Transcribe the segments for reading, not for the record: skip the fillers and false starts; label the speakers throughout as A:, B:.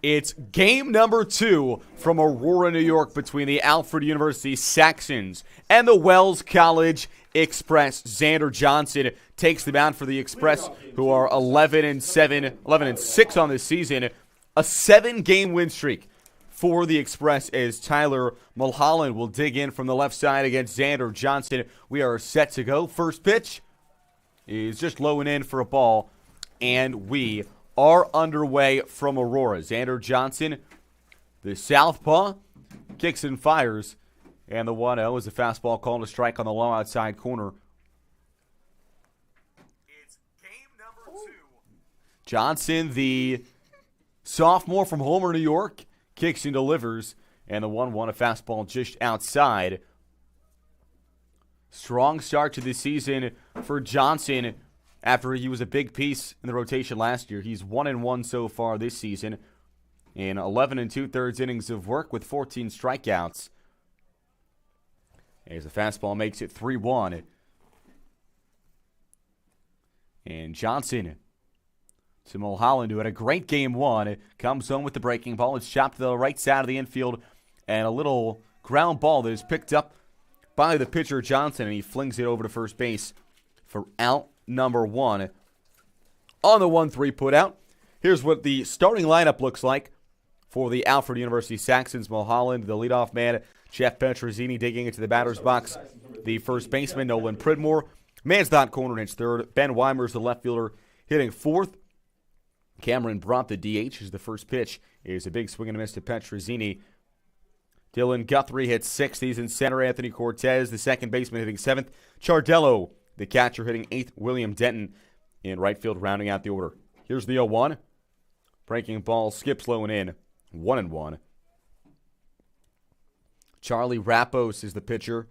A: It's game number 2 from Aurora, New York between the Alfred University Saxons and the Wells College Express. Xander Johnson takes the mound for the Express, who are 11-6 on this season. A 7-game win streak for the Express as Tyler Mulholland will dig in from the left side against Xander Johnson. We are set to go. First pitch is just low and in for a ball, and we are underway from Aurora. Xander Johnson, the southpaw, kicks and fires, and the 1-0 is a fastball called a strike on the low outside corner. It's game number 2. Johnson, the sophomore from Homer, New York, kicks and delivers, and the 1-1, a fastball just outside. Strong start to the season for Johnson after he was a big piece in the rotation last year. He's 1-1 so far this season in 11 2/3 innings of work with 14 strikeouts. As the fastball makes it 3-1. And Johnson to Mulholland, who had a great game 1, comes home with the breaking ball. It's chopped to the right side of the infield, and a little ground ball that is picked up by the pitcher Johnson, and he flings it over to first base for out number 1. On the 1-3 putout, here's what the starting lineup looks like for the Alfred University Saxons. Mulholland, the leadoff man. Jeff Petrozzini digging into the batter's box. The first baseman, Nolan Pridmore. Man's not corner hits third. Ben Weimer's the left fielder hitting fourth. Cameron Bromp, the DH, is the first pitch. Is a big swing and a miss to Petrozzini. Dylan Guthrie hits sixth. He's in center. Anthony Cortez, the second baseman, hitting seventh. Chardello, the catcher, hitting eighth. William Denton in right field, rounding out the order. Here's the 0-1. Breaking ball skips low and in. 1-1. Charlie Rappos is the pitcher,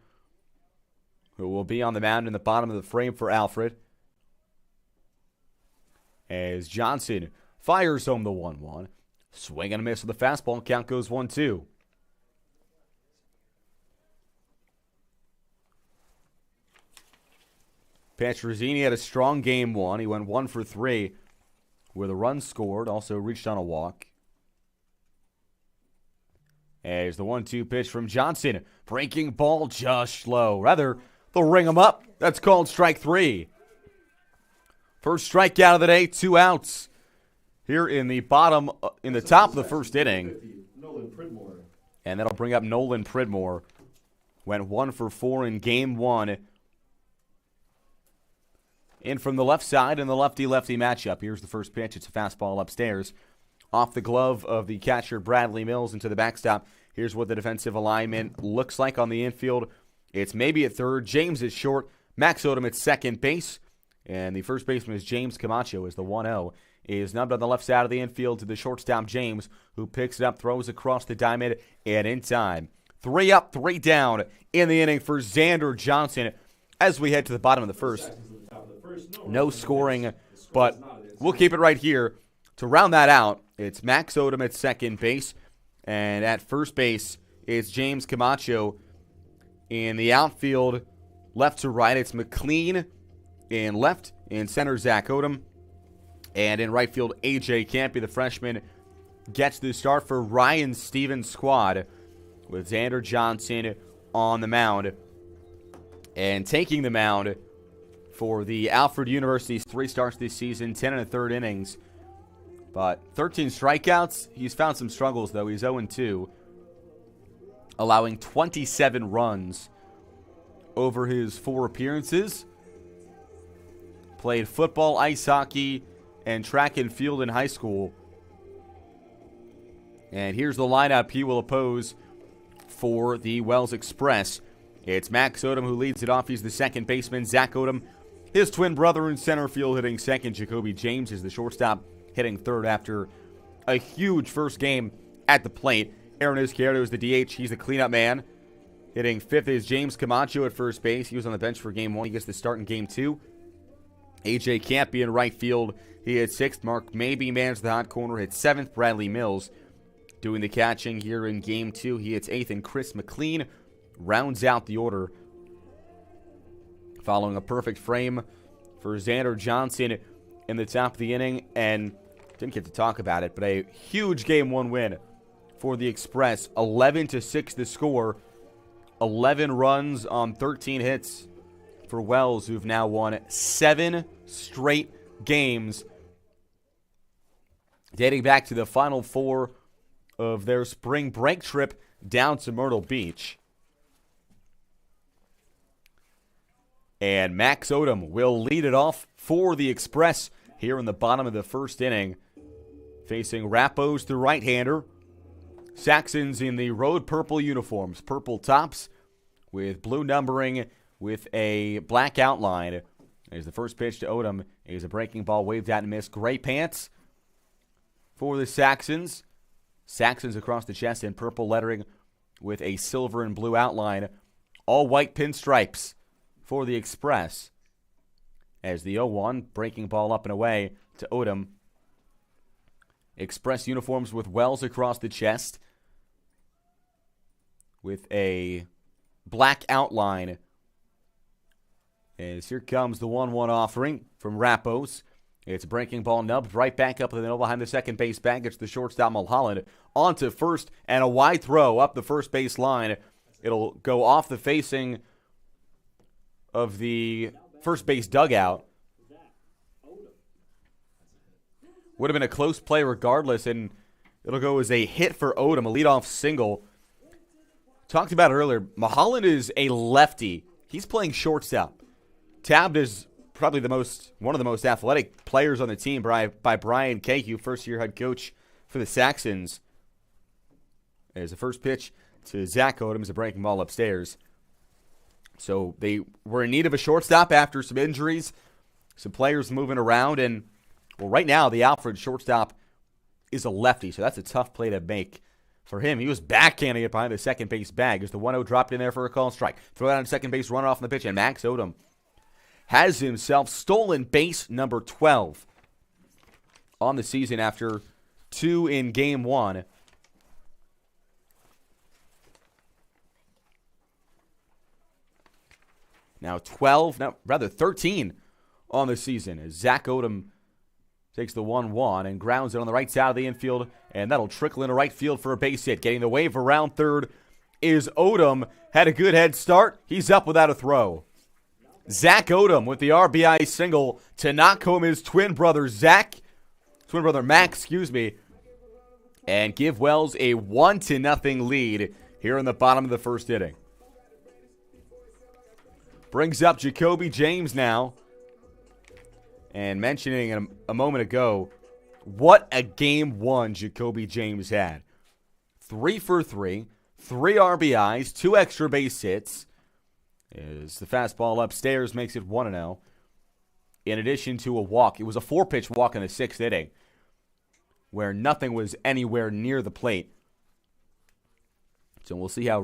A: who will be on the mound in the bottom of the frame for Alfred. As Johnson fires home the 1-1. Swing and a miss with the fastball. Count goes 1-2. Petrozzini had a strong game 1. He went 1 for 3 with a run scored. Also reached on a walk. As the 1-2 pitch from Johnson. Breaking ball just low. Rather, they'll ring him up. That's called strike 3. First strikeout of the day, 2 outs. Here in the top of the first inning. And that'll bring up Nolan Pridmore. Went 1 for 4 in game 1. In from the left side in the lefty-lefty matchup. Here's the first pitch. It's a fastball upstairs. Off the glove of the catcher, Bradley Mills, into the backstop. Here's what the defensive alignment looks like on the infield. It's maybe at third. James is short. Max Odom at second base. And the first baseman is James Camacho as the 1-0 is nubbed on the left side of the infield to the shortstop James, who picks it up, throws across the diamond, and in time. 3 up, 3 down in the inning for Xander Johnson as we head to the bottom of the first. No scoring, but we'll keep it right here. To round that out, it's Max Odom at second base, and at first base, it's James Camacho. In the outfield, left to right, it's McLean. In left, in center, Zach Odom. And in right field, A.J. Campy, the freshman, gets the start for Ryan Stevens' squad with Xander Johnson on the mound. And taking the mound for the Alfred University's 3 starts this season, 10 1/3 innings. But 13 strikeouts. He's found some struggles, though. He's 0-2, allowing 27 runs over his 4 appearances. Played football, ice hockey, and track and field in high school. And here's the lineup he will oppose for the Wells Express. It's Max Odom who leads it off. He's the second baseman. Zach Odom, his twin brother in center field, hitting second. Jacoby James is the shortstop, hitting third after a huge first game at the plate. Aaron Izquierdo is the DH. He's the cleanup man. Hitting fifth is James Camacho at first base. He was on the bench for game 1. He gets the start in game 2. A.J. Campy in right field. He hit 6th. Mark Maybe mans the hot corner. Hit 7th. Bradley Mills doing the catching here in game 2. He hits 8th. And Chris McLean rounds out the order. Following a perfect frame for Xander Johnson in the top of the inning. And didn't get to talk about it, but a huge Game 1 win for the Express. 11-6 the score. 11 runs on 13 hits for Wells, who've now won 7 straight games, dating back to the Final Four of their spring break trip down to Myrtle Beach. And Max Odom will lead it off for the Express here in the bottom of the first inning, facing Rappos, the right-hander. Saxons in the road purple uniforms, purple tops with blue numbering with a black outline. As the first pitch to Odom is a breaking ball waved out and missed. Gray pants for the Saxons. Saxons across the chest in purple lettering with a silver and blue outline. All white pinstripes for the Express. As the 0-1, breaking ball up and away to Odom. Express uniforms with Wells across the chest with a black outline. As here comes the 1-1 offering from Rappos. It's a breaking ball nubbed right back up to the middle behind the second base bag. It's the shortstop Mulholland on to first, and a wide throw up the first base line. It'll go off the facing of the first base dugout. Would have been a close play regardless, and it'll go as a hit for Odom, a leadoff single. Talked about it earlier, Mulholland is a lefty. He's playing shortstop. Tabbed as probably one of the most athletic players on the team by Brian Cahew, first-year head coach for the Saxons. As the first pitch to Zach Odom is a breaking ball upstairs. So they were in need of a shortstop after some injuries, some players moving around, and well, right now the Alfred shortstop is a lefty, so that's a tough play to make for him. He was backhanding it behind the second base bag as the 1-0 dropped in there for a call strike. Throw it on second base, run off on the pitch, and Max Odom has himself stolen base number 12 on the season after 2 in Game 1. Now 13 on the season as Zach Odom takes the 1-1 and grounds it on the right side of the infield, and that'll trickle into right field for a base hit. Getting the wave around third is Odom. Had a good head start. He's up without a throw. Zach Odom with the RBI single to knock home his twin brother Max, and give Wells a 1-0 lead here in the bottom of the first inning. Brings up Jacoby James now. And mentioning a moment ago, what a Game 1 Jacoby James had. 3 for 3, 3 RBIs, 2 extra base hits. As the fastball upstairs makes it 1-0. In addition to a walk. It was a 4-pitch walk in the 6th inning, where nothing was anywhere near the plate. So we'll see how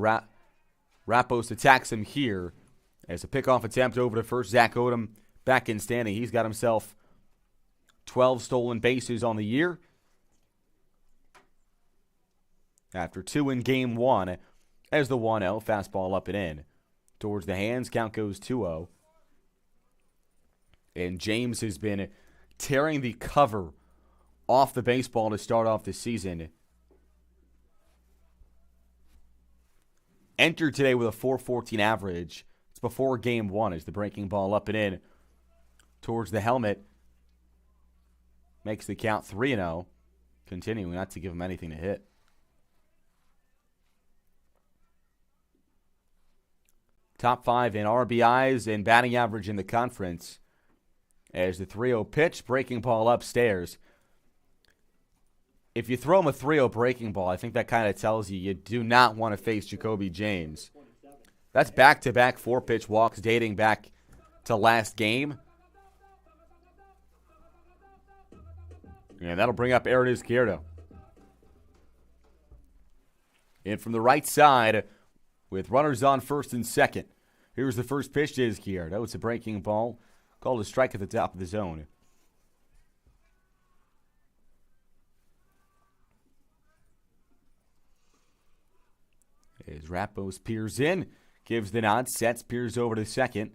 A: Rappos attacks him here. As a pickoff attempt over to first, Zach Odom back in standing. He's got himself 12 stolen bases on the year. After 2 in Game 1, as the 1-0, fastball up and in. Towards the hands, count goes 2-0. And James has been tearing the cover off the baseball to start off the season. Entered today with a .414 average. It's before Game 1 as the breaking ball up and in towards the helmet. Makes the count 3-0. Continuing not to give him anything to hit. Top 5 in RBIs and batting average in the conference. As the 3-0 pitch, breaking ball upstairs. If you throw him a 3-0 breaking ball, I think that kind of tells you do not want to face Jacoby James. That's back-to-back 4-pitch walks dating back to last game. And that'll bring up Aaron Izquierdo. In from the right side with runners on first and second. Here's the first pitch to Izquierdo. It's a breaking ball. Called a strike at the top of the zone. As Rappos peers in. Gives the nod. Sets. Peers over to second.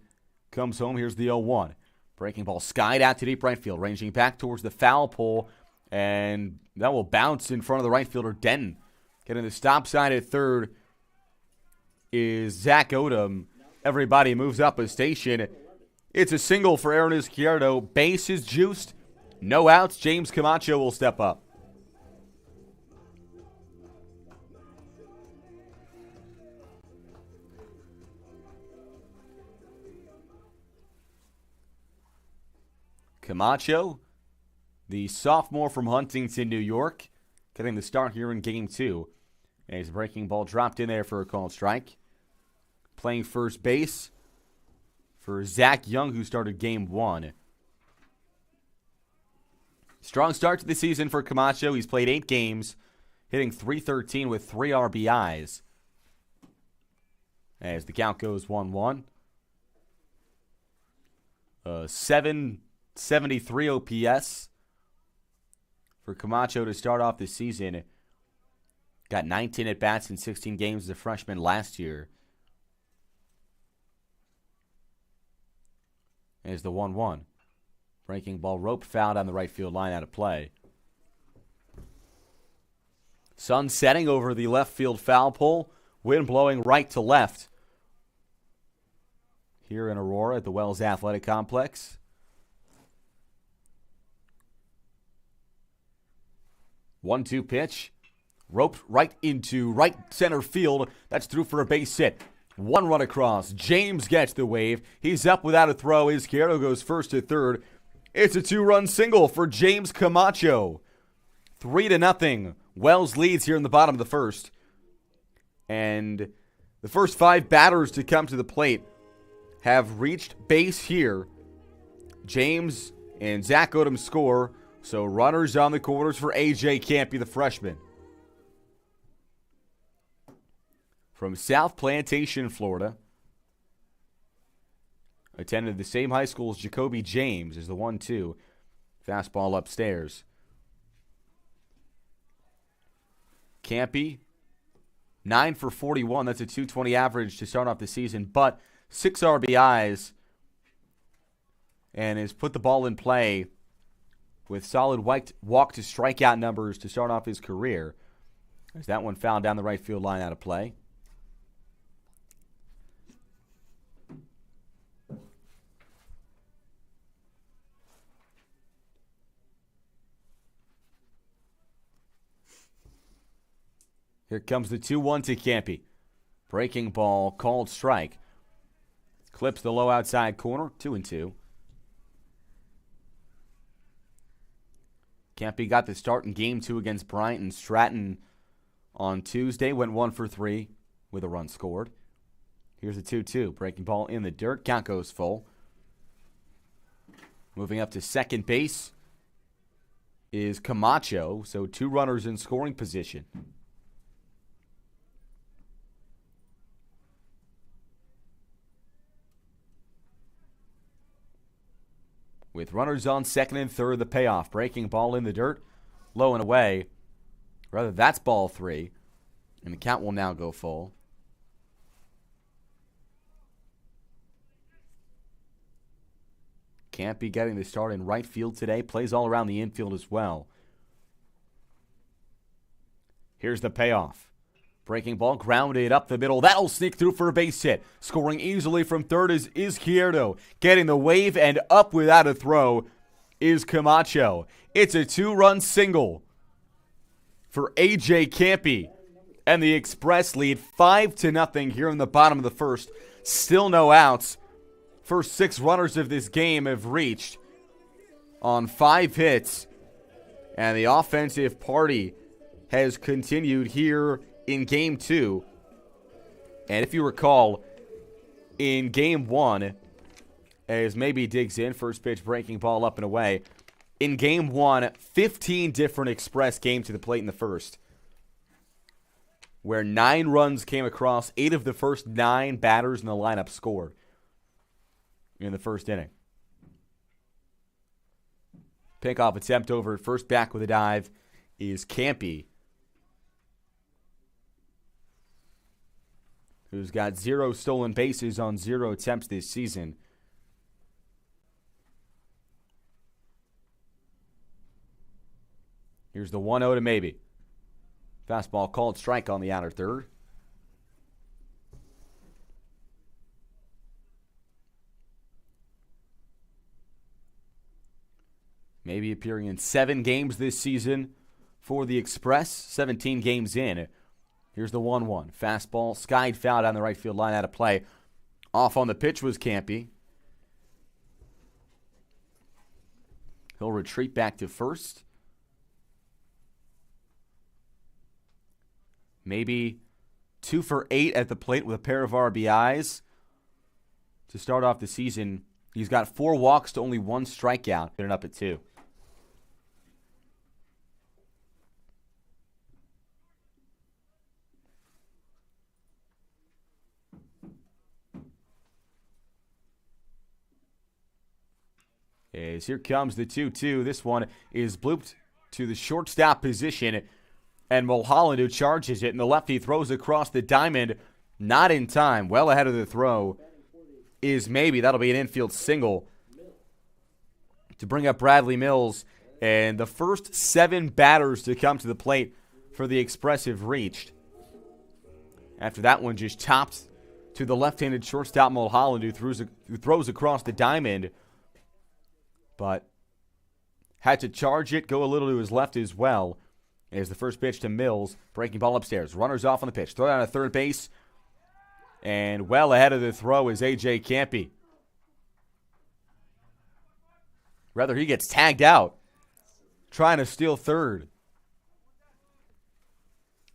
A: Comes home. Here's the 0-1. Breaking ball skied out to deep right field. Ranging back towards the foul pole. And that will bounce in front of the right fielder, Denton. Getting the stop sign at third is Zach Odom. Everybody moves up a station. It's a single for Aaron Izquierdo. Base is juiced. No outs. James Camacho will step up. Camacho, the sophomore from Huntington, New York, getting the start here in Game 2. And his breaking ball dropped in there for a called strike. Playing first base for Zach Young, who started Game 1. Strong start to the season for Camacho. He's played 8 games, hitting .313 with 3 RBIs. As the count goes 1-1. 773 OPS for Camacho to start off the season. Got 19 at-bats in 16 games as a freshman last year. As the 1-1. Breaking ball roped, fouled on the right field line, out of play. Sun setting over the left field foul pole. Wind blowing right to left. Here in Aurora at the Wells Athletic Complex. 1-2 pitch. Roped right into right center field. That's through for a base hit. 1 run across. James gets the wave. He's up without a throw. Izquierdo goes first to third. It's a 2-run single for James Camacho. 3-0. Wells leads here in the bottom of the first. And the first 5 batters to come to the plate have reached base here. James and Zach Odom score. So runners on the corners for A.J. Campy, the freshman. From South Plantation, Florida. Attended the same high school as Jacoby James as the 1-2. Fastball upstairs. Campy, 9 for 41. That's a .220 average to start off the season, but 6 RBIs. And has put the ball in play with solid walk to strikeout numbers to start off his career. As that one fouled down the right field line, out of play. Here comes the 2-1 to Campy. Breaking ball, called strike. Clips the low outside corner, 2-2. Campy got the start in Game 2 against Bryant and Stratton on Tuesday. Went 1 for 3 with a run scored. Here's a 2-2. Breaking ball in the dirt. Count goes full. Moving up to second base is Camacho. So 2 runners in scoring position. With runners on second and third, the payoff. Breaking ball in the dirt, low and away. Rather, that's ball 3. And the count will now go full. Campy getting the start in right field today. Plays all around the infield as well. Here's the payoff. Breaking ball, grounded up the middle. That'll sneak through for a base hit. Scoring easily from third is Izquierdo. Getting the wave and up without a throw is Camacho. It's a 2-run single for A.J. Campy. And the Express lead 5-0 here in the bottom of the first. Still no outs. First 6 runners of this game have reached on 5 hits. And the offensive party has continued here in Game 2. And if you recall, in Game 1, as maybe digs in, first pitch breaking ball up and away. In Game 1, 15 different Express came to the plate in the first, where 9 runs came across. 8 of the first 9 batters in the lineup scored in the first inning. Pickoff attempt over at first, back with a dive is Campy, who's got 0 stolen bases on 0 attempts this season. Here's the 1-0 to maybe. Fastball called strike on the outer third. Maybe appearing in 7 games this season for the Express. 17 games in. Here's the 1-1. Fastball skied foul down the right field line, out of play. Off on the pitch was Campy. He'll retreat back to first. Maybe 2 for 8 at the plate with a pair of RBIs. To start off the season, he's got 4 walks to only 1 strikeout. Getting up at 2. As here comes the 2-2. This one is blooped to the shortstop position. And Mulholland, who charges it, and the lefty throws across the diamond. Not in time. Well ahead of the throw is maybe. That'll be an infield single to bring up Bradley Mills. And the first 7 batters to come to the plate for the Express have reached. After that one just topped to the left-handed shortstop Mulholland, who throws across the diamond. But had to charge it, go a little to his left as well. As the first pitch to Mills, breaking ball upstairs. Runners off on the pitch. Throw down to third base. And well ahead of the throw is A.J. Campy. Rather, he gets tagged out, trying to steal third.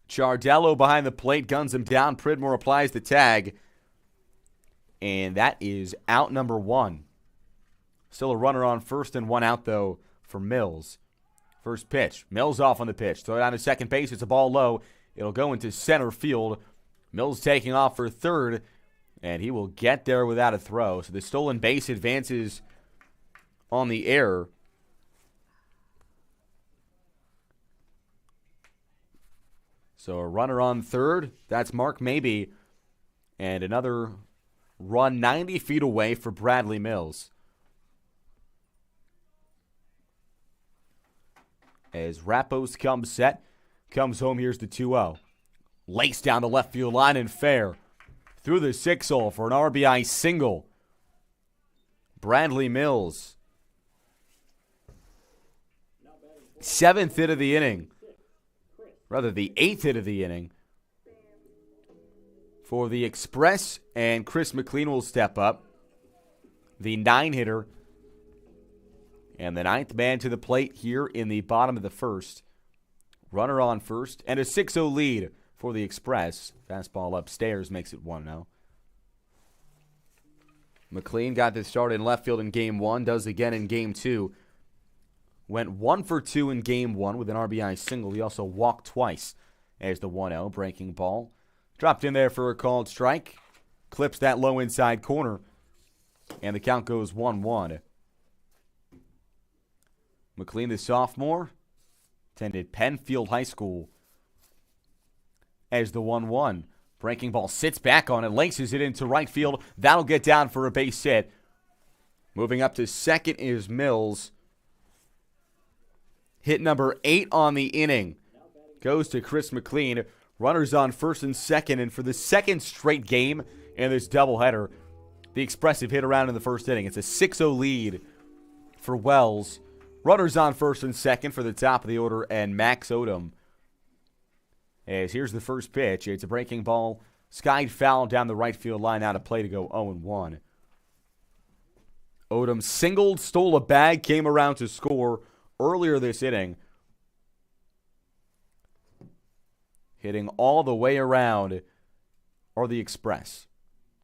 A: Chardello behind the plate, guns him down. Pridmore applies the tag. And that is out number 1. Still a runner on first and 1 out, though, for Mills. First pitch. Mills off on the pitch. Throw it down to second base. It's a ball low. It'll go into center field. Mills taking off for third, and he will get there without a throw. So the stolen base advances on the air. So a runner on third. That's Mark Maybe. And another run 90 feet away for Bradley Mills. As Rappos comes set, comes home, here's the 2-0. Laced down the left field line and fair. Through the 6-hole for an RBI single. Bradley Mills. 7th hit of the inning. Rather, the 8th hit of the inning. For the Express, and Chris McLean will step up. The 9-hitter. And the 9th man to the plate here in the bottom of the first. Runner on first. And a 6-0 lead for the Express. Fastball upstairs makes it 1-0. McLean got this start in left field in Game 1. Does again in Game 2. Went 1 for 2 in Game 1 with an RBI single. He also walked twice as the 1-0. Breaking ball. Dropped in there for a called strike. Clips that low inside corner. And the count goes 1-1. McLean, the sophomore, attended Penfield High School as the 1-1. Breaking ball sits back on it, laces it into right field. That'll get down for a base hit. Moving up to second is Mills. Hit number 8 on the inning goes to Chris McLean. Runners on first and second, and for the second straight game in this doubleheader, the Express have hit around in the first inning. It's a 6-0 lead for Wells. Runners on first and second for the top of the order, and Max Odom. As here's the first pitch. It's a breaking ball. Skied foul down the right field line, out of play to go 0-1. Odom singled, stole a bag, came around to score earlier this inning. Hitting all the way around are the Express.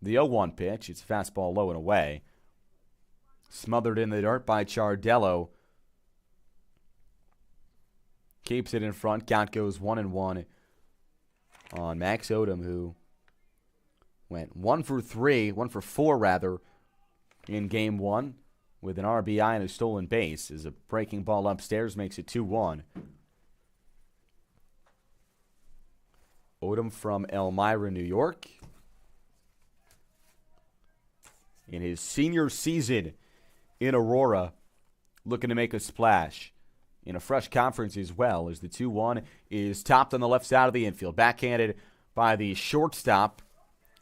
A: The 0-1 pitch. It's a fastball low and away. Smothered in the dirt by Chardello. Keeps it in front. Count goes 1-1 on Max Odom, who went 1 for 4 rather, in Game 1 with an RBI and a stolen base. As a breaking ball upstairs makes it 2-1. Odom from Elmira, New York. In his senior season in Aurora, looking to make a splash in a fresh conference as well, as the 2-1 is topped on the left side of the infield. Backhanded by the shortstop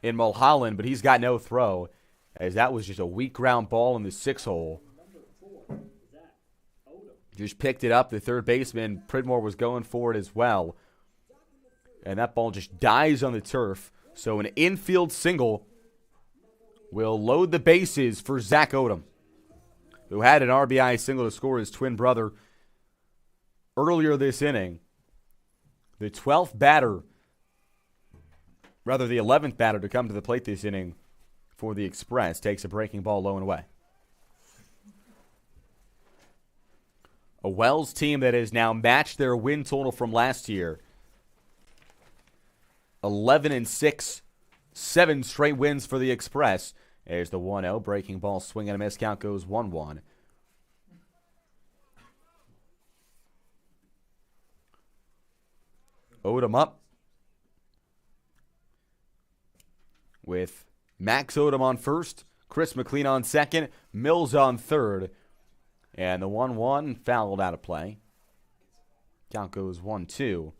A: in Mulholland, but he's got no throw, as that was just a weak ground ball in the 6-hole. Just picked it up. The third baseman, Pridmore, was going for it as well. And that ball just dies on the turf. So an infield single will load the bases for Zach Odom, who had an RBI single to score his twin brother earlier this inning. The 11th batter to come to the plate this inning for the Express takes a breaking ball low and away. A Wells team that has now matched their win total from last year. 11-6, 7 straight wins for the Express. There's the 1-0. Breaking ball, swing and a miss. Count goes 1-1. Odom up with Max Odom on first, Chris McLean on second, Mills on third. And the 1-1 fouled out of play. Count goes 1-2.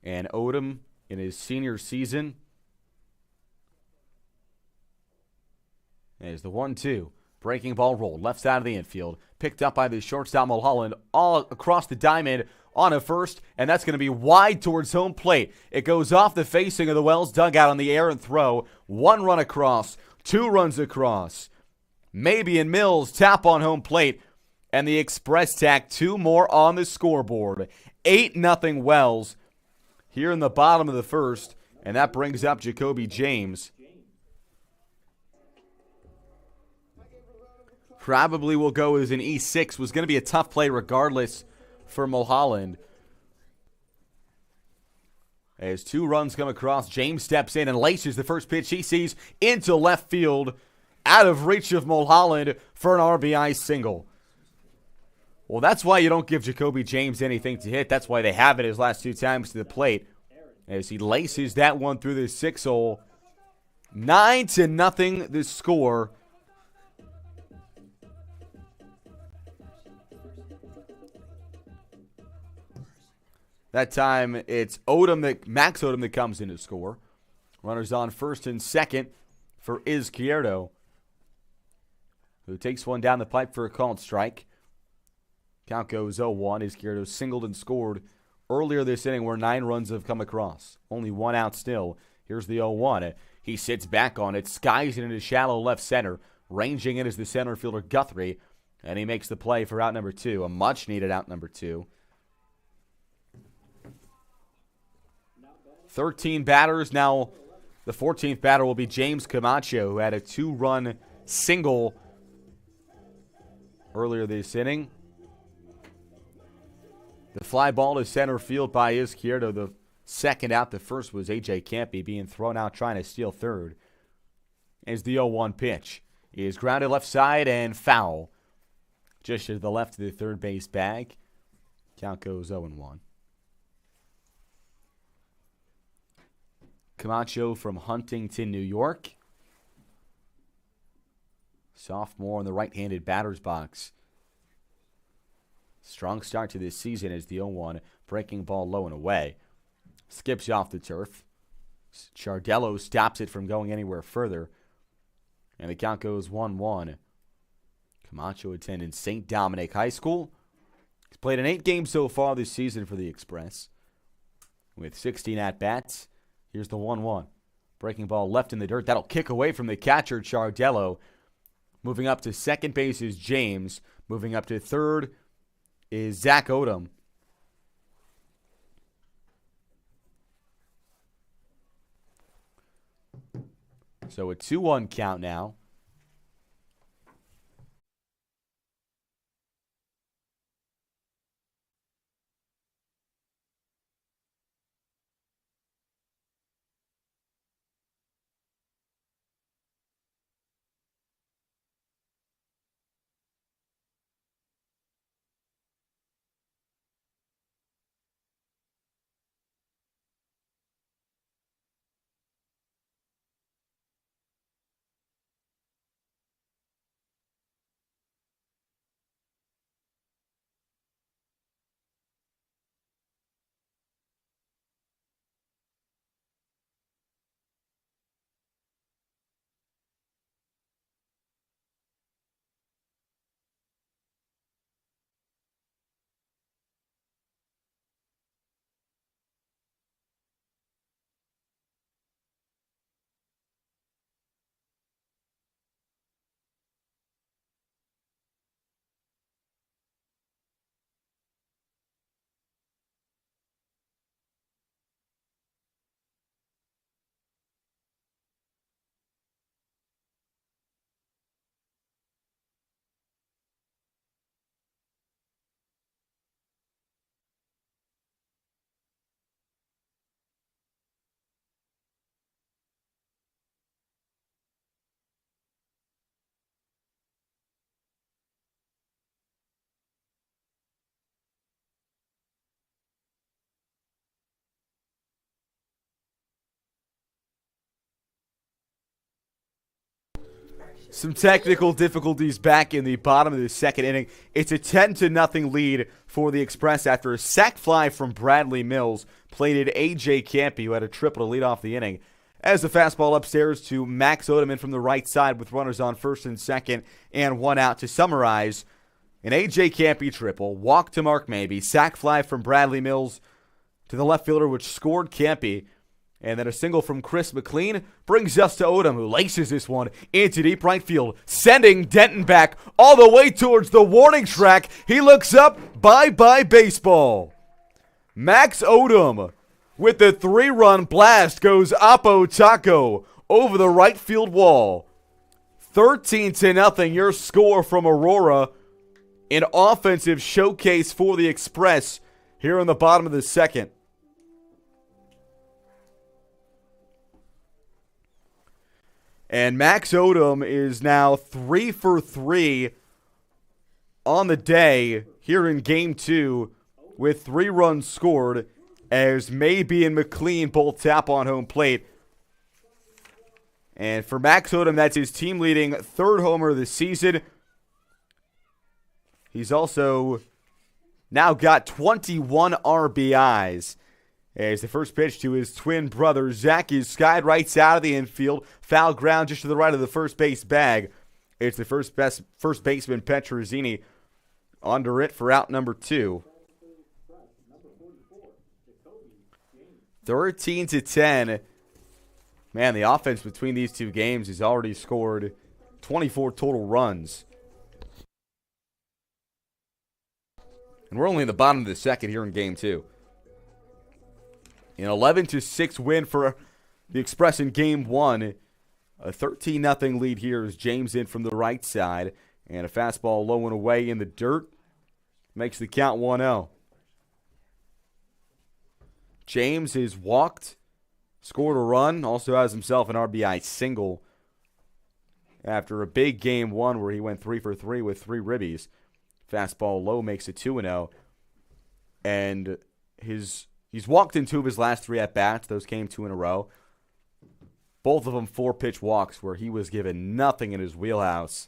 A: And Odom, in his senior season, is the 1-2. Breaking ball rolled, left side of the infield. Picked up by the shortstop Mulholland, all across the diamond on a first, and that's going to be wide towards home plate. It goes off the facing of the Wells dugout on the errant throw. 1 run across, 2 runs across. Maybe in Mills, tap on home plate, and the Express tack 2 more on the scoreboard. 8-0 Wells here in the bottom of the first, and that brings up Jacoby James. Probably will go as an E6. Was going to be a tough play regardless for Mulholland. As 2 runs come across, James steps in and laces the first pitch he sees into left field, out of reach of Mulholland for an RBI single. Well, that's why you don't give Jacoby James anything to hit. That's why they have it his last 2 times to the plate, as he laces that one through the 6-hole. 9-0 the score. That time it's Max Odom that comes in to score. Runners on first and second for Izquierdo, who takes one down the pipe for a called strike. Count goes 0-1. Izquierdo singled and scored earlier this inning where 9 runs have come across. Only 1 out still. Here's the 0-1. He sits back on it, skies it into shallow left center. Ranging in is the center fielder Guthrie, and he makes the play for out number 2. A much-needed out number 2. 13 batters. Now the 14th batter will be James Camacho, who had a 2-run single earlier this inning. The fly ball to center field by Izquierdo. The second out. The first was A.J. Campy being thrown out trying to steal third. As the 0-1 pitch is grounded left side and foul. Just to the left of the third base bag. Count goes 0-1. Camacho from Huntington, New York. Sophomore in the right-handed batter's box. Strong start to this season as the 0-1. Breaking ball low and away. Skips off the turf. Chardello stops it from going anywhere further. And the count goes 1-1. Camacho attended St. Dominic High School. He's played in 8 games so far this season for the Express, with 16 at-bats. Here's the 1-1. Breaking ball left in the dirt. That'll kick away from the catcher, Chardello. Moving up to second base is James. Moving up to third is Zach Odom. So a 2-1 count now. Some technical difficulties back in the bottom of the second inning. It's a 10-0 lead for the Express after a sac fly from Bradley Mills plated A.J. Campy, who had a triple to lead off the inning. As the fastball upstairs to Max Odeman from the right side with runners on first and second and one out. To summarize, an A.J. Campy triple, walk to Mark Maybe, sac fly from Bradley Mills to the left fielder, which scored Campy. And then a single from Chris McLean brings us to Odom, who laces this one into deep right field, sending Denton back all the way towards the warning track. He looks up, bye-bye baseball. Max Odom with the 3-run blast goes Oppo Taco over the right field wall. 13-0, your score from Aurora. An offensive showcase for the Express here in the bottom of the second. And Max Odom is now 3 for 3 on the day here in Game 2 with 3 runs scored as Maybe and McLean both tap on home plate. And for Max Odom, that's his team-leading 3rd homer of the season. He's also now got 21 RBIs. As the first pitch to his twin brother, Zach, is skied right out of the infield. Foul ground just to the right of the first base bag. It's the first baseman, Petrozzini, under it for out number 2. 13-10. Man, the offense between these two games has already scored 24 total runs. And we're only in the bottom of the second here in Game 2. An 11-6 win for the Express in Game 1. A 13-0 lead here as James in from the right side. And a fastball low and away in the dirt makes the count 1-0. James has walked, scored a run, also has himself an RBI single after a big Game 1 where he went 3 for 3 with 3 ribbies. Fastball low makes it 2-0. And he's walked in 2 of his last 3 at-bats. Those came 2 in a row. Both of them 4-pitch walks where he was given nothing in his wheelhouse.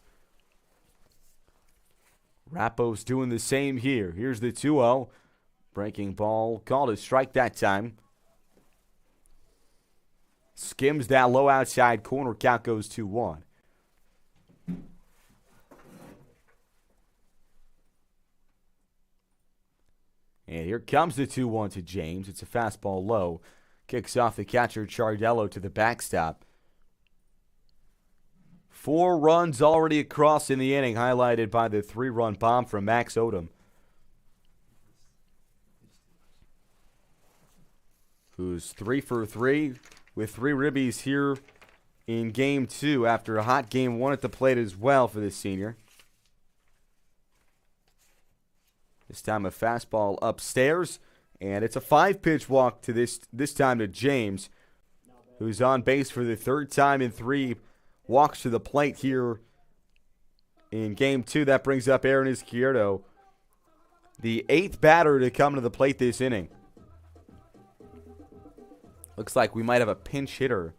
A: Rappo's doing the same here. Here's the 2-0. Breaking ball called a strike that time. Skims that low outside corner. Count goes 2-1. And here comes the 2-1 to James. It's a fastball low. Kicks off the catcher, Chardello, to the backstop. 4 runs already across in the inning, highlighted by the 3-run bomb from Max Odom, who's 3 for 3 with 3 ribbies here in Game 2 after a hot Game 1 at the plate as well for the senior. This time a fastball upstairs, and it's a 5-pitch walk to this time to James, who's on base for the 3rd time in 3 walks to the plate here in Game 2. That brings up Aaron Izquierdo, the 8th batter to come to the plate this inning. Looks like we might have a pinch hitter.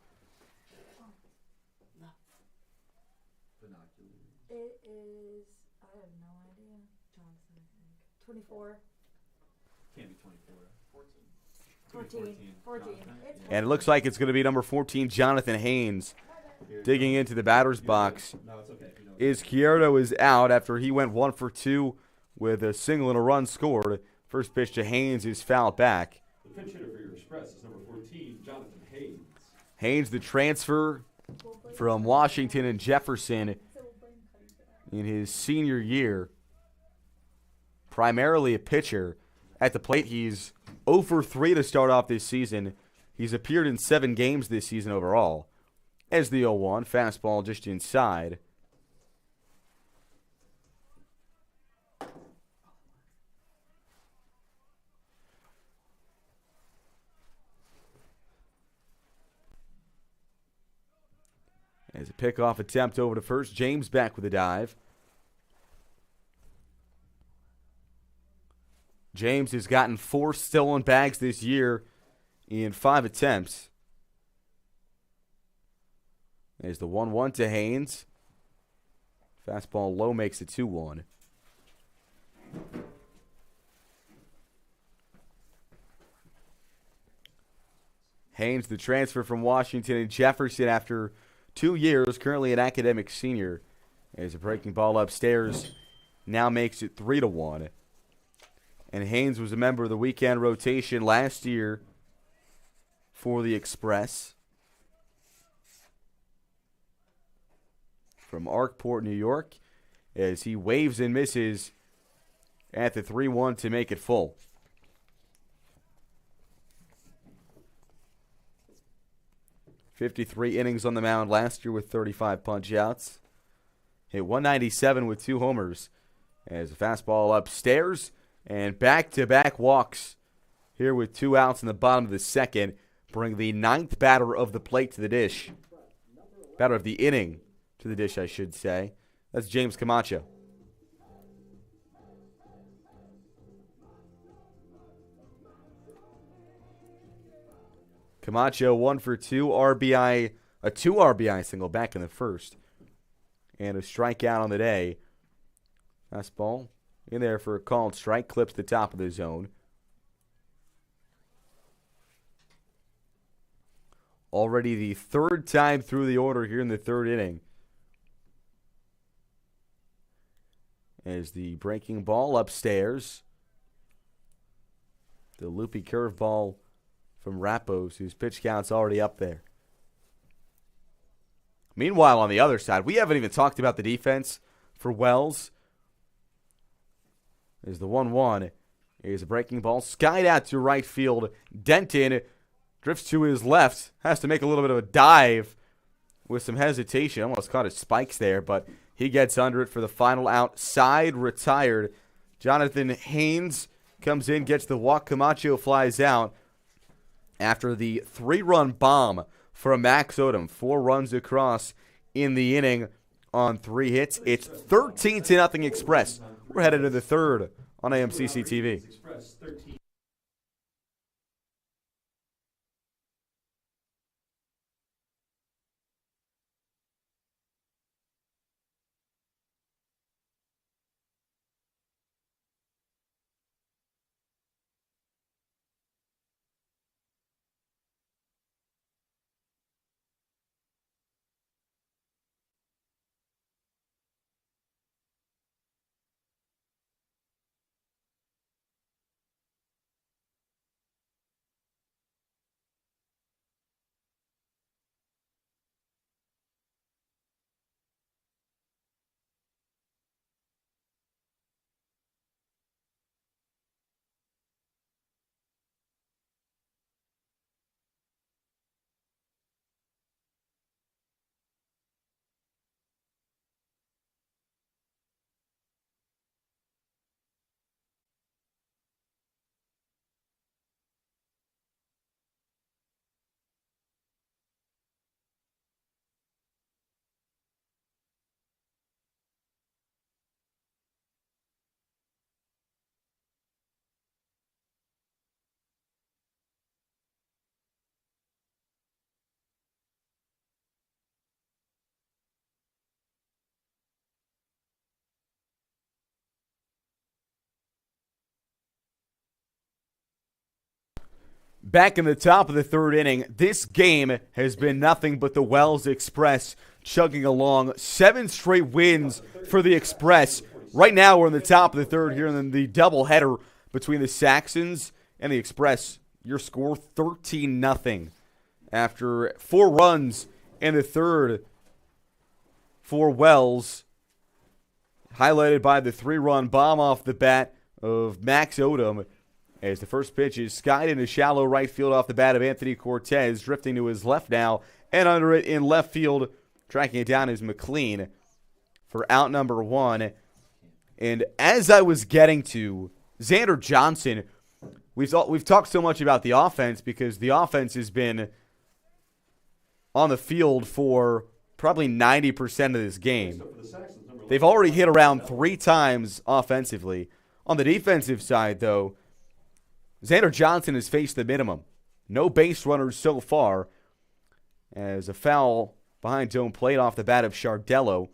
B: It is, I have no idea. Johnson, I think. 24.
C: Can't be 24.
B: 14.
A: And it looks like it's going to be number 14, Jonathan Haynes, digging into the batter's box.
C: No, it's okay.
A: Izquierdo is out after he went 1 for 2 with a single and a run scored. First pitch to Haynes is fouled back.
C: The pinch hitter for your Express is number 14, Jonathan Haynes.
A: Haynes, the transfer from Washington and Jefferson in his senior year. Primarily a pitcher. At the plate, he's 0 for 3 to start off this season. He's appeared in 7 games this season overall. As the 0-1, fastball just inside. As a pickoff attempt over to first, James back with a dive. James has gotten 4 stolen bags this year in 5 attempts. There's the 1-1 to Haynes. Fastball low makes it 2-1. Haynes, the transfer from Washington and Jefferson after 2 years, currently an academic senior, as a breaking ball upstairs now makes it 3-1. And Haynes was a member of the weekend rotation last year for the Express. From Arkport, New York, as he waves and misses at the 3-1 to make it full. "53 innings on the mound last year with 35 punch-outs. Hit 197 with 2 homers. As a fastball upstairs and back-to-back walks here with 2 outs in the bottom of the second. Bring the 9th batter of the plate to the dish. Batter of the inning to the dish, I should say. That's James Camacho. Camacho 1 for 2 RBI, a 2 RBI single back in the first, and a strikeout on the day. Fastball in there for a called strike, clips the top of the zone. Already the 3rd time through the order here in the 3rd inning. As the breaking ball upstairs. The loopy curveball from Rappos, whose pitch count's already up there. Meanwhile, on the other side, we haven't even talked about the defense for Wells. As the 1-1 is a breaking ball, skied out to right field. Denton drifts to his left, has to make a little bit of a dive with some hesitation. Almost caught his spikes there, but he gets under it for the final out. Side retired. Jonathan Haynes comes in, gets the walk. Camacho flies out after the 3-run bomb from Max Odom. 4 runs across in the inning on 3 hits. It's 13-0 Express. We're headed to the 3rd on AMCC TV.
C: Express 13.
A: Back in the top of the 3rd inning, this game has been nothing but the Wells Express chugging along. 7 straight wins for the Express. Right now we're in the top of the 3rd here, and then the doubleheader between the Saxons and the Express. Your score 13-0 after 4 runs in the 3rd for Wells, highlighted by the 3-run bomb off the bat of Max Odom. As the first pitch is skied into shallow right field off the bat of Anthony Cortez, drifting to his left now, and under it in left field, tracking it down is McLean for out number 1. And as I was getting to, Xander Johnson, we've talked so much about the offense because the offense has been on the field for probably 90% of this game. They've already hit around 3 times offensively. On the defensive side, though, Xander Johnson has faced the minimum. No base runners so far, as a foul behind home plate off the bat of Shardello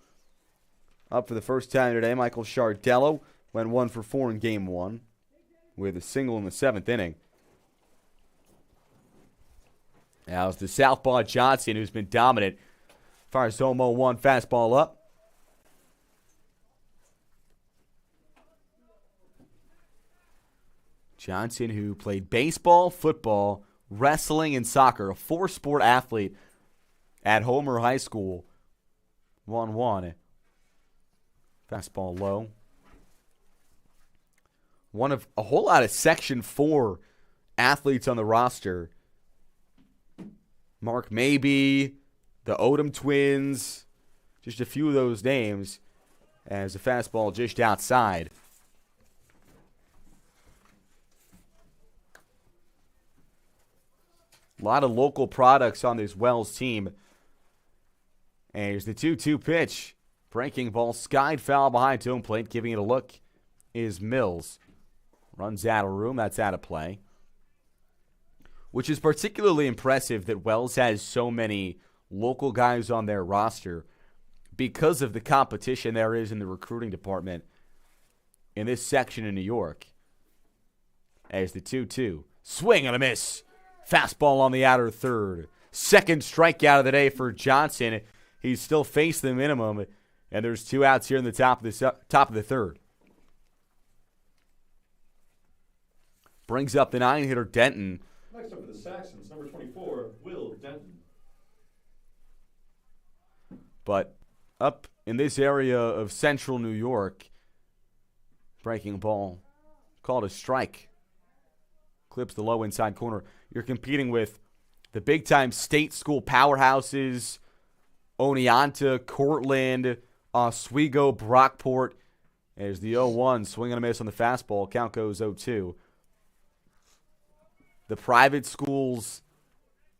A: Up for the first time today, Michael Shardello went 1 for 4 in game 1 with a single in the 7th inning. Now it's the southpaw Johnson who's been dominant. Fires home 0-1, fastball up. Johnson, who played baseball, football, wrestling, and soccer, a 4-sport athlete at Homer High School. 1-1. Fastball low. One of a whole lot of Section 4 athletes on the roster. Mark Mabey, the Odom twins, just a few of those names as a fastball just outside. A lot of local products on this Wells team. And here's the 2-2 pitch. Breaking ball skied foul behind home plate. Giving it a look is Mills. Runs out of room. That's out of play. Which is particularly impressive that Wells has so many local guys on their roster because of the competition there is in the recruiting department in this section in New York. As the 2-2. Swing and a miss. Fastball on the outer third. Second strikeout of the day for Johnson. He's still faced the minimum, and there's 2 outs here in the top of the third. Brings up the 9-hitter Denton.
C: Next up for the Saxons, number 24, Will Denton.
A: But up in this area of central New York, breaking ball called a strike. Clips the low inside corner. You're competing with the big-time state school powerhouses, Oneonta, Cortland, Oswego, Brockport. There's the 0-1, swing and a miss on the fastball. Count goes 0-2. The private schools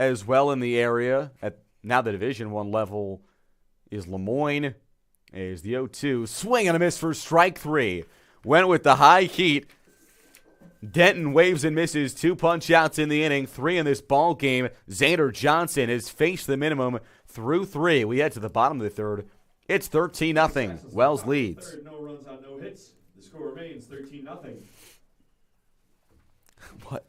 A: as well in the area, at now the Division I level, is Lemoyne. There's the 0-2, swing and a miss for strike 3. Went with the high heat. Denton waves and misses. 2 punch-outs in the inning. 3 in this ball game. Xander Johnson has faced the minimum through 3. We head to the bottom of the third. It's 13-0. Wells leads.
C: Third, no runs on no hits. The score remains 13-0.
A: What?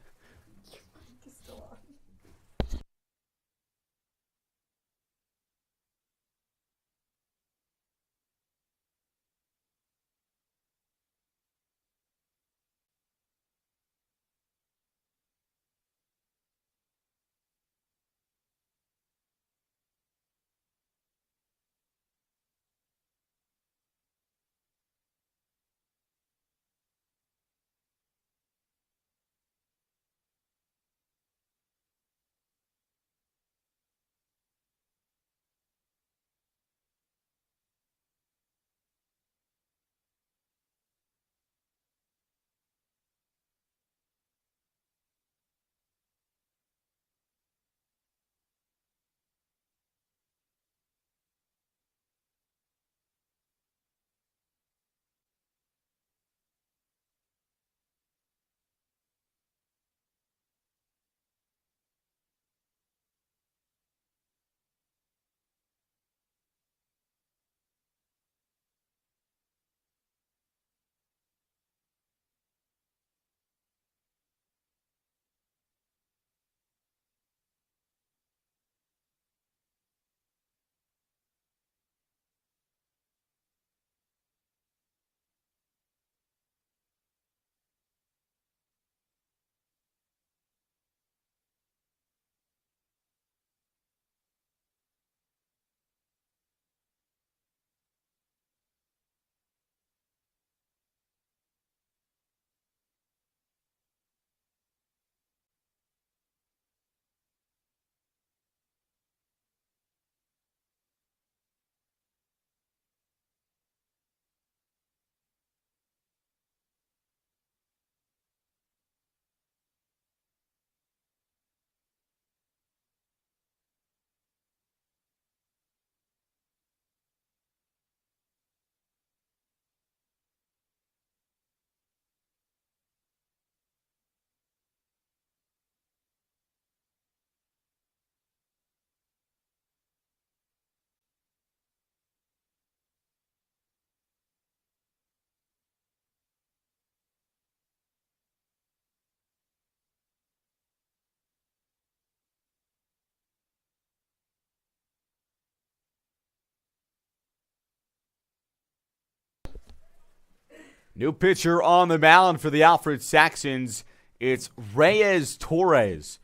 A: New pitcher on the mound for the Alfred Saxons. It's Reyes Torres,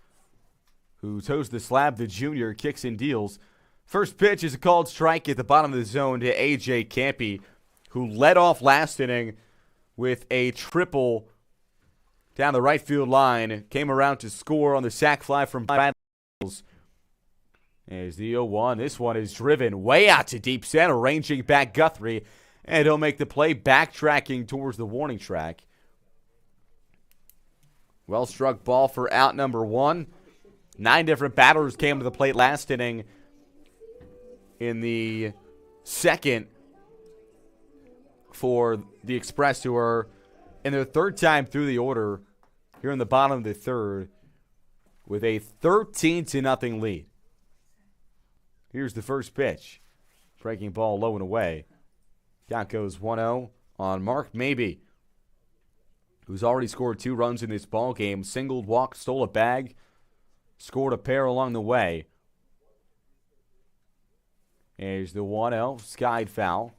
A: who toes the slab. The junior kicks and deals. First pitch is a called strike at the bottom of the zone to A.J. Campy, who led off last inning with a triple down the right field line. Came around to score on the sac fly from Bradley Mills. There's the 0-1. This one is driven way out to deep center, ranging back Guthrie. And he'll make the play, backtracking towards the warning track. Well struck ball for out number 1. 9 different batters came to the plate last inning. In the second for the Express, who are in their third time through the order here in the bottom of the third with a 13-0 lead. Here's the first pitch. Breaking ball low and away. Count goes 1-0 on Mark Mabey, who's already scored 2 runs in this ball game. Singled, walked, stole a bag, scored a pair along the way. Here's the 1-0, skied foul.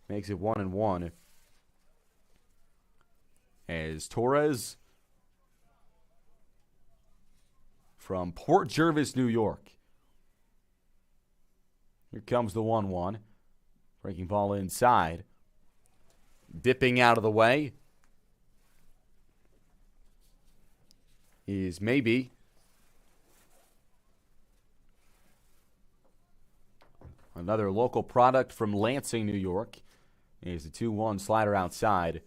A: Makes it 1-1. As Torres from Port Jervis, New York. Here comes the 1-1. Breaking ball inside. Dipping out of the way is Mabey. Another local product from Lansing, New York. Here's the 2-1 slider outside.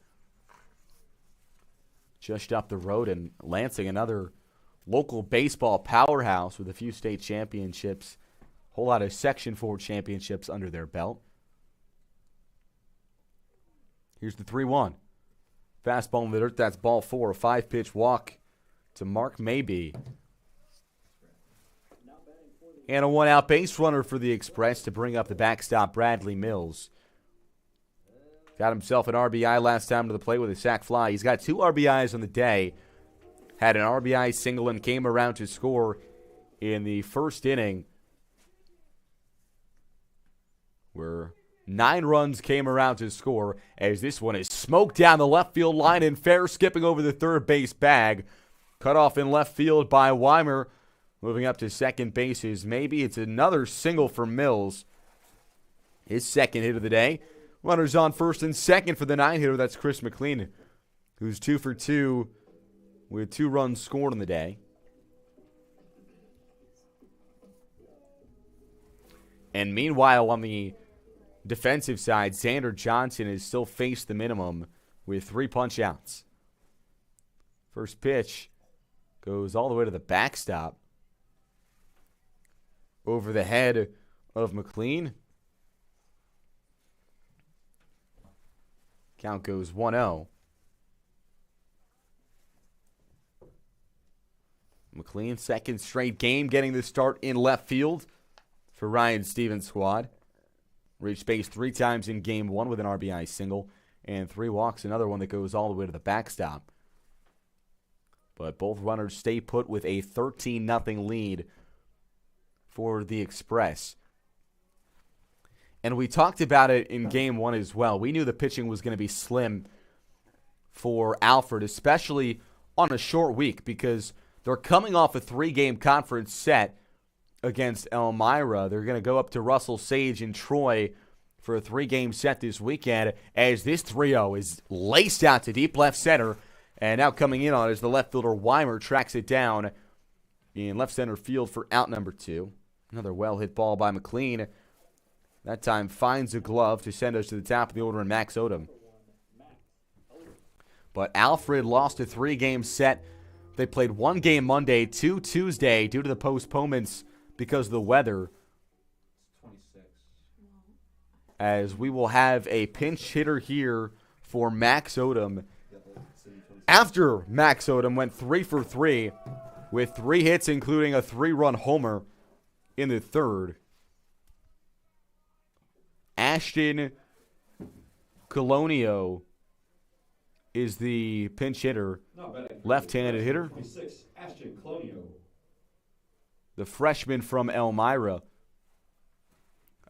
A: Just up the road in Lansing, another local baseball powerhouse with a few state championships. Whole lot of Section 4 championships under their belt. Here's the 3-1. Fastball in the dirt, that's ball 4. A 5-pitch walk to Mark Mabey. And a 1-out base runner for the Express to bring up the backstop, Bradley Mills. Got himself an RBI last time to the plate with a sac fly. He's got 2 RBIs on the day. Had an RBI single and came around to score in the first inning, where 9 runs came around to score, as this one is smoked down the left field line and fair, skipping over the third base bag. Cut off in left field by Weimer. Moving up to second base is Maybe. It's another single for Mills. His second hit of the day. Runners on first and second for the 9-hitter. That's Chris McLean, who's 2 for 2 with 2 runs scored on the day. And meanwhile, on the defensive side, Xander Johnson has still faced the minimum with 3 punch-outs. First pitch goes all the way to the backstop. Over the head of McLean. Count goes 1-0. McLean, second straight game, getting the start in left field for Ryan Stevens' squad. Reached base 3 times in game 1 with an RBI single and 3 walks, another one that goes all the way to the backstop. But both runners stay put with a 13-0 lead for the Express. And we talked about it in game 1 as well. We knew the pitching was going to be slim for Alfred, especially on a short week, because they're coming off a 3-game conference set against Elmira. They're going to go up to Russell Sage and Troy for a 3-game set this weekend, as this 3-0 is laced out to deep left center. And now coming in on it is the left fielder Weimer, tracks it down in left center field for out number 2. Another well-hit ball by McLean. That time finds a glove to send us to the top of the order in Max Odom. But Alfred lost a 3-game set. They played 1 game Monday, 2 Tuesday due to the postponements because of the weather. As we will have a pinch hitter here for Max Odom. After Max Odom went 3 for 3 with 3 hits, including a 3-run homer in the third. Ashton Colonio is the pinch hitter, left-handed hitter.
C: Ashton Colonio.
A: The freshman from Elmira.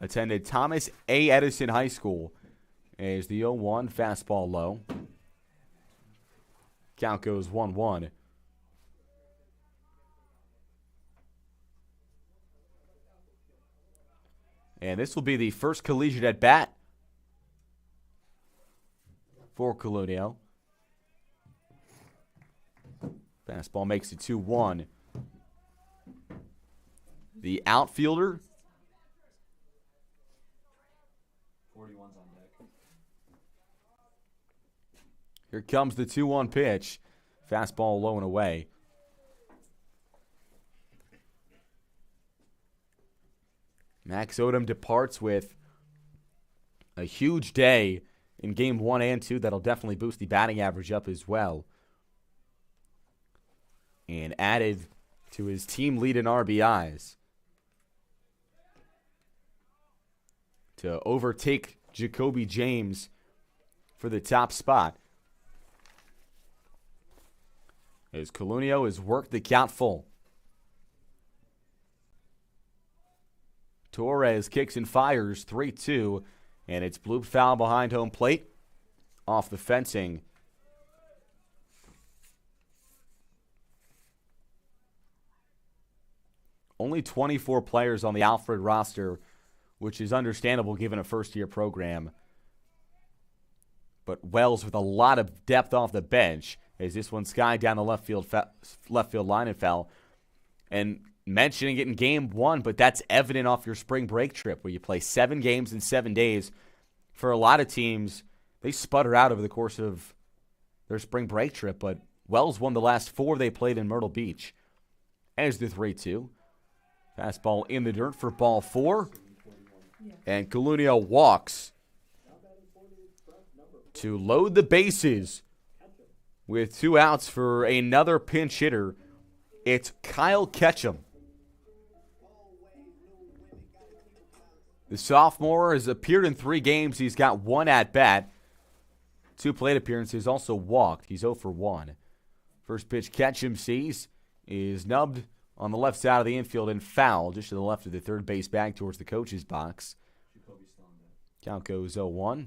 A: attended Thomas A. Edison High School. As the 0-1 fastball low. Count goes 1-1. And this will be the first collegiate at bat for Colunio. Fastball makes it 2-1. The outfielder.
C: 41's on deck.
A: Here comes the 2-1 pitch. Fastball low and away. Max Odom departs with a huge day in game 1 and 2. That'll definitely boost the batting average up as well. And added to his team lead in RBIs to overtake Jacoby James for the top spot. As Colunio has worked the count full. Torres kicks and fires 3-2, and it's blooped foul behind home plate off the fencing. Only 24 players on the Alfred roster, which is understandable given a first-year program. But Wells with a lot of depth off the bench as this one skied down the left field line and fell. And mentioning it in game 1, but that's evident off your spring break trip where you play 7 games in 7 days. For a lot of teams, they sputter out over the course of their spring break trip, but Wells won the last 4 they played in Myrtle Beach. As the 3-2. Fastball in the dirt for ball 4. And Colunio walks to load the bases with 2 outs for another pinch hitter. It's Kyle Ketchum. The sophomore has appeared in 3 games. He's got 1 at-bat. 2 plate appearances, also walked. He's 0 for 1. First pitch Ketchum sees is nubbed on the left side of the infield and foul just to the left of the third base bag towards the coach's box. Count goes 0-1.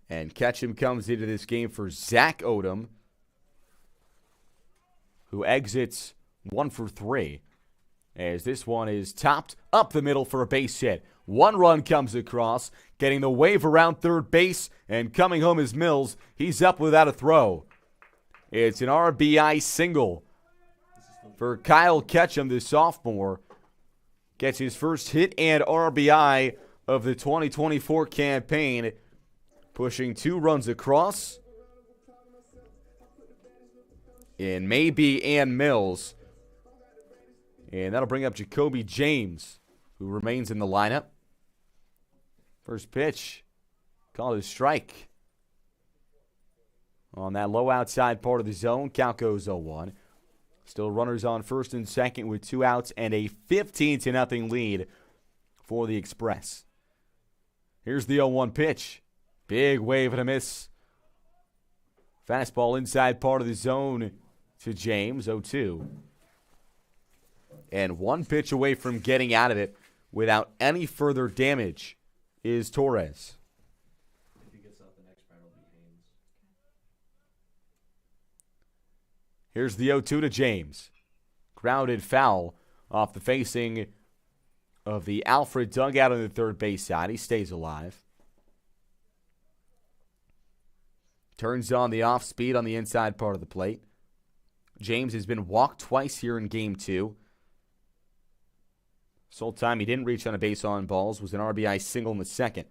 A: And Ketchum comes into this game for Zach Odom, who exits 1 for 3. As this one is topped up the middle for a base hit. 1 run comes across, getting the wave around third base, and coming home is Mills. He's up without a throw. It's an RBI single for Kyle Ketchum, the sophomore. Gets his first hit and RBI of the 2024 campaign, pushing 2 runs across. And maybe Ann Mills. And that'll bring up Jacoby James, who remains in the lineup. First pitch, called a strike. On that low outside part of the zone, count goes 0-1. Still runners on first and second with 2 outs and a 15-0 lead for the Express. Here's the 0-1 pitch. Big wave and a miss. Fastball inside part of the zone to James, 0-2. And 1 pitch away from getting out of it without any further damage is Torres.
C: If he gets out, the next batter will be Haynes.
A: Here's the 0-2 to James. Grounded foul off the facing of the Alfred dugout on the third base side. He stays alive. Turns on the off speed on the inside part of the plate. James has been walked twice here in game 2. Sole time he didn't reach on a base on balls was an RBI single in the second.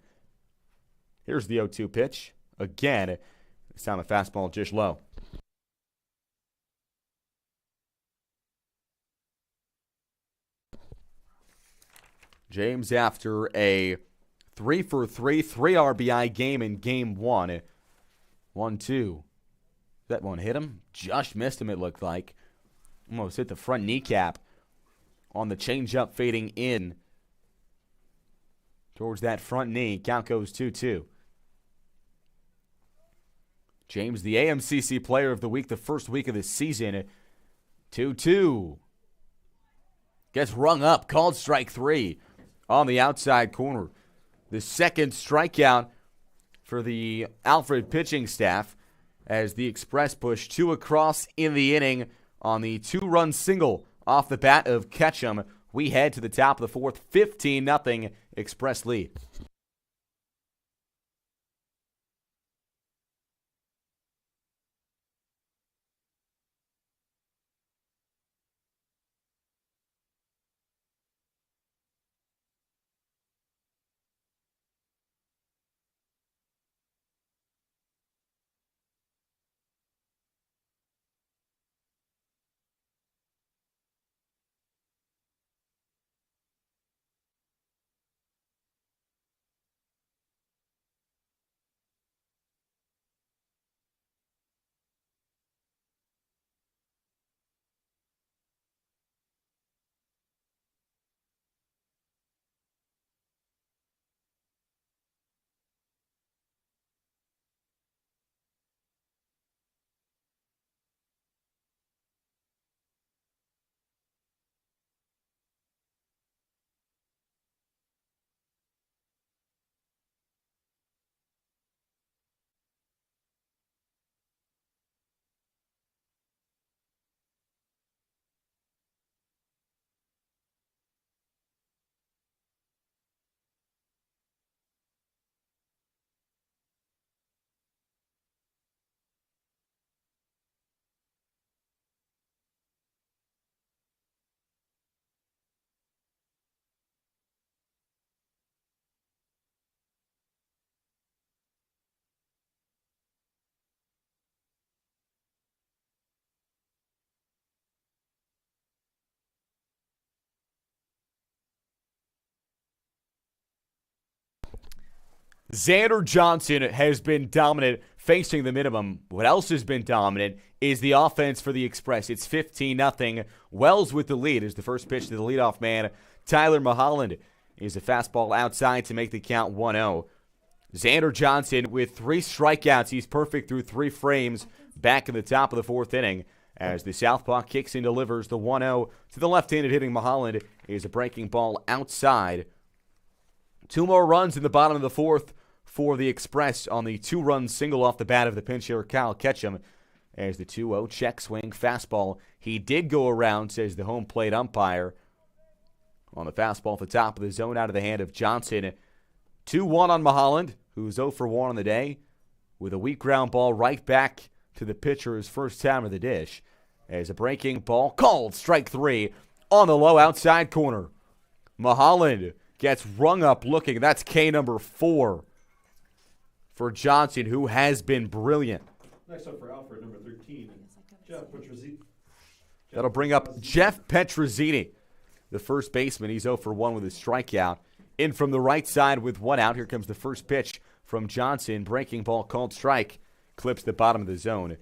A: Here's the 0-2 pitch. Again, this time a fastball just low. James, after a 3-for-3, 3 RBI game in game 1. 1-2. That one hit him. Just missed him, it looked like. Almost hit the front kneecap on the changeup fading in towards that front knee. Count goes 2-2. James, the AMCC Player of the Week, the first week of the season. 2-2. Gets rung up, called strike 3 on the outside corner. The second strikeout for the Alfred pitching staff as the Express push 2 across in the inning on the 2-run single off the bat of Ketchum. We head to the top of the 4th, 15-0 Express lead. Xander Johnson has been dominant, facing the minimum. What else has been dominant is the offense for the Express. It's 15-0. Wells with the lead as the first pitch to the leadoff man, Tyler Mulholland, is a fastball outside to make the count 1-0. Xander Johnson with 3 strikeouts. He's perfect through 3 frames back in the top of the 4th inning as the southpaw kicks and delivers the 1-0 to the left-handed hitting Mulholland. Is a breaking ball outside. 2 more runs in the bottom of the 4th for the Express on the 2-run single off the bat of the pinch hitter Kyle Ketchum as the 2-0 check swing fastball. He did go around, says the home plate umpire, on the fastball at the top of the zone out of the hand of Johnson. 2-1 on Mulholland, who's 0 for 1 on the day, with a weak ground ball right back to the pitcher's first time of the dish as a breaking ball called strike 3 on the low outside corner. Mulholland gets rung up looking. That's K number 4 for Johnson, who has been brilliant.
C: Next up for Alfred, number 13, Jeff Petrozzi.
A: That'll bring up Jeff Petrozzi, the first baseman. He's 0 for 1 with a strikeout. In from the right side with 1 out. Here comes the first pitch from Johnson. Breaking ball called strike. Clips the bottom of the zone.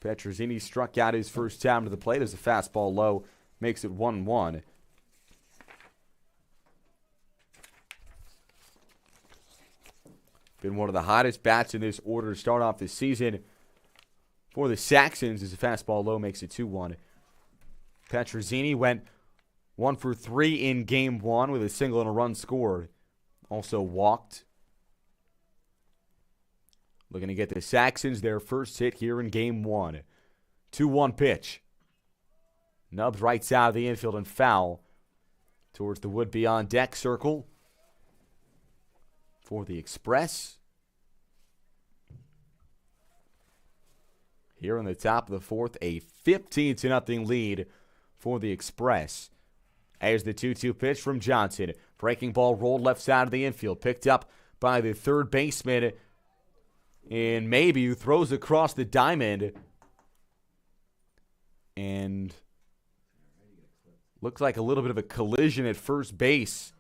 A: Petrozzi struck out his first time to the plate as a fastball low. Makes it 1-1. Been one of the hottest bats in this order to start off this season for the Saxons as a fastball low makes it 2-1. Petrozzi went 1 for 3 in game 1 with a single and a run scored. Also walked. Looking to get the Saxons their first hit here in game 1. 2-1 pitch. Nubs right side of the infield and foul towards the would-be on deck circle for the Express. Here in the top of the 4th, a 15-0 lead for the Express. As the 2-2 pitch from Johnson. Breaking ball rolled left side of the infield. Picked up by the third baseman. And maybe who throws across the diamond. And looks like a little bit of a collision at first base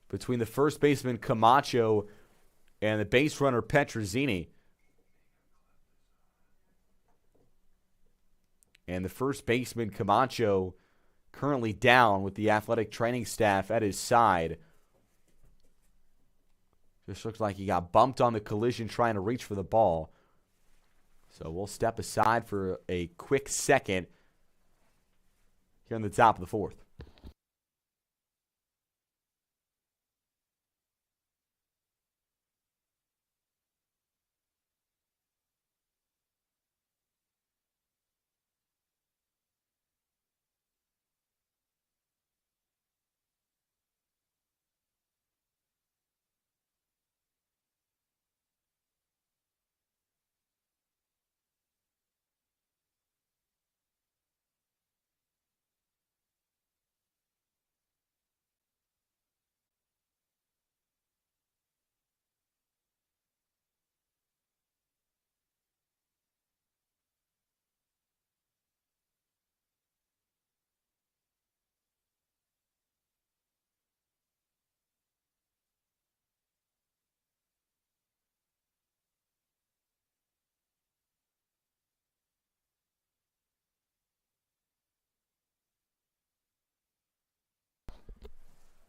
A: between the first baseman Camacho and the base runner Petrozzi. And the first baseman Camacho currently down with the athletic training staff at his side. Just looks like he got bumped on the collision trying to reach for the ball. So we'll step aside for a quick second here in the top of the fourth.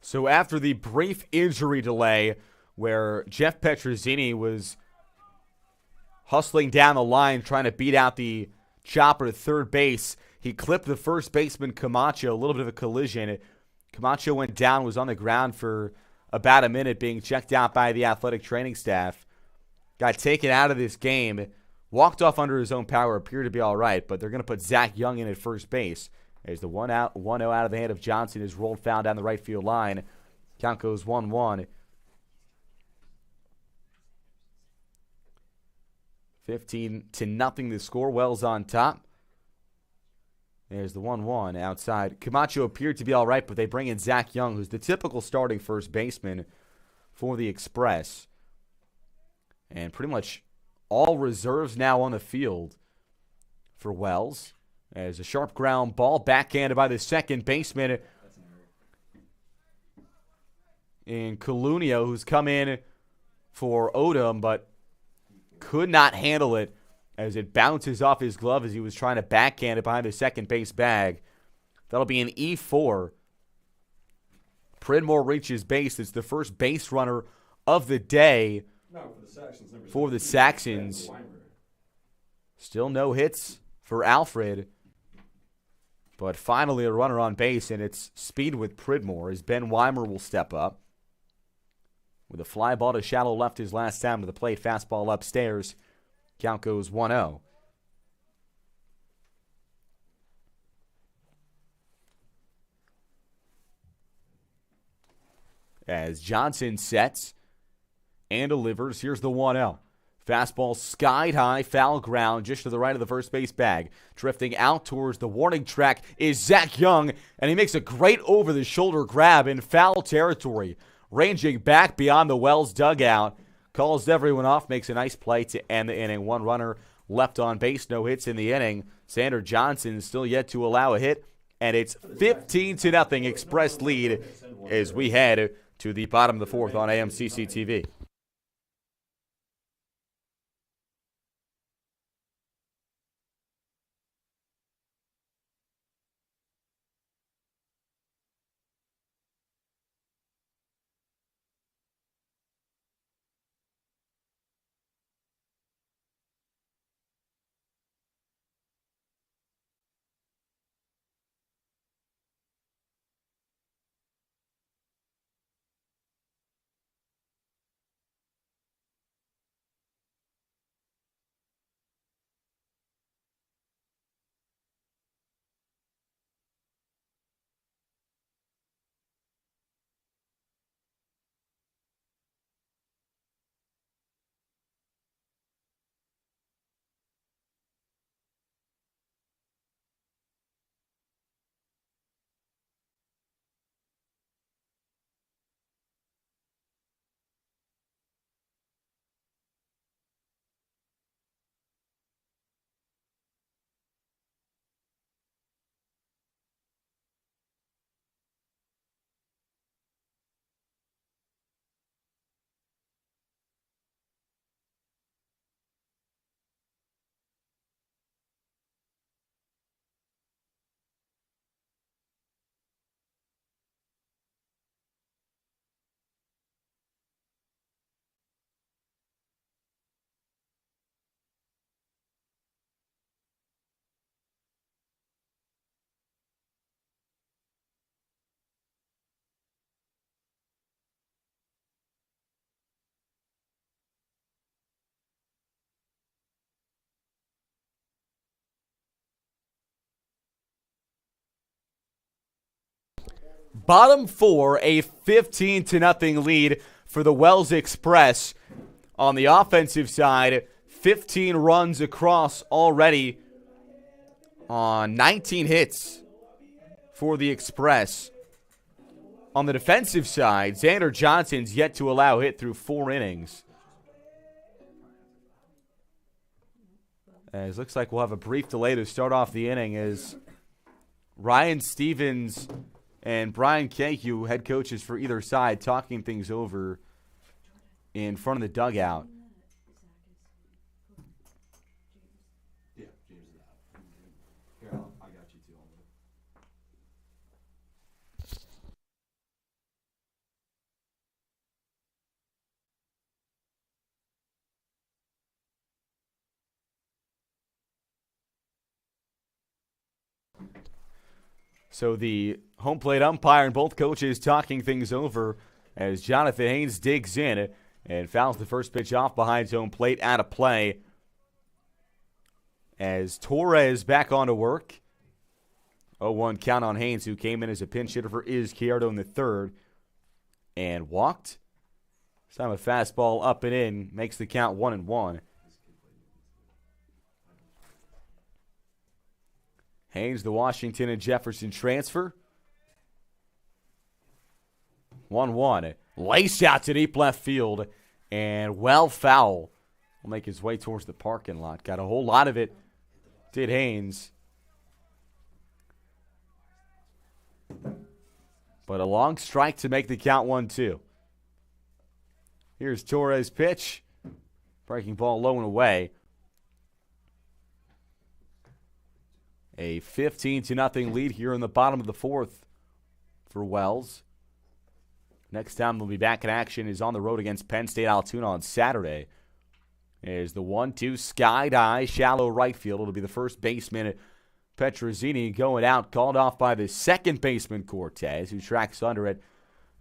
A: So after the brief injury delay where Jeff Petrozzini was hustling down the line trying to beat out the chopper to third base, he clipped the first baseman Camacho, a little bit of a collision. Camacho went down, was on the ground for about a minute being checked out by the athletic training staff. Got taken out of this game, walked off under his own power, appeared to be all right, but they're going to put Zach Young in at first base. As the 1-0 out of the hand of Johnson is rolled foul down the right field line. Count goes 1-1. 15-0 the score. Wells on top. There's the 1-1 outside. Camacho appeared to be all right, but they bring in Zach Young, who's the typical starting first baseman for the Express. And pretty much all reserves now on the field for Wells. As a sharp ground ball backhanded by the second baseman in Colunio, who's come in for Odom, but could not handle it as it bounces off his glove as he was trying to backhand it behind the second base bag. That'll be an E4. Pridmore reaches base. It's the first base runner of the day for the Saxons. Still no hits for Alfred. But finally a runner on base, and it's speed with Pridmore as Ben Weimer will step up. With a fly ball to shallow left his last time to the plate, fastball upstairs. Count goes 1-0. As Johnson sets and delivers, here's the 1-0. Fastball skied high, foul ground, just to the right of the first base bag. Drifting out towards the warning track is Zach Young, and he makes a great over-the-shoulder grab in foul territory. Ranging back beyond the Wells dugout, calls everyone off, makes a nice play to end the inning. One runner left on base, no hits in the inning. Sander Johnson still yet to allow a hit, and it's 15-0 Express lead as we head to the bottom of the fourth on AMCC TV. Bottom four, a 15-0 lead for the Wells Express. On the offensive side, 15 runs across already on 19 hits for the Express. On the defensive side, Xander Johnson's yet to allow a hit through 4 innings. As looks like we'll have a brief delay to start off the inning as Ryan Stevens and Brian Cahew, head coaches for either side, talking things over in front of the dugout.
C: Yeah, James is out. Here, I got you too.
A: So the home plate umpire and both coaches talking things over as Jonathan Haynes digs in and fouls the first pitch off behind his home plate, out of play. As Torres back on to work. 0-1 count on Haynes, who came in as a pinch hitter for Izquierdo in the third and walked. This time a fastball up and in makes the count 1-1. Haynes, the Washington and Jefferson transfer. 1-1. Lace out to deep left field. And well foul. Will make his way towards the parking lot. Got a whole lot of it. Did Haynes. But a long strike to make the count 1-2. Here's Torres' pitch. Breaking ball low and away. A 15-0 lead here in the bottom of the fourth for Wells. Next time they'll be back in action is on the road against Penn State Altoona on Saturday. Is the 1-2 sky high, shallow right field. It'll be the first baseman, Petrozzini, going out, called off by the second baseman, Cortez, who tracks under it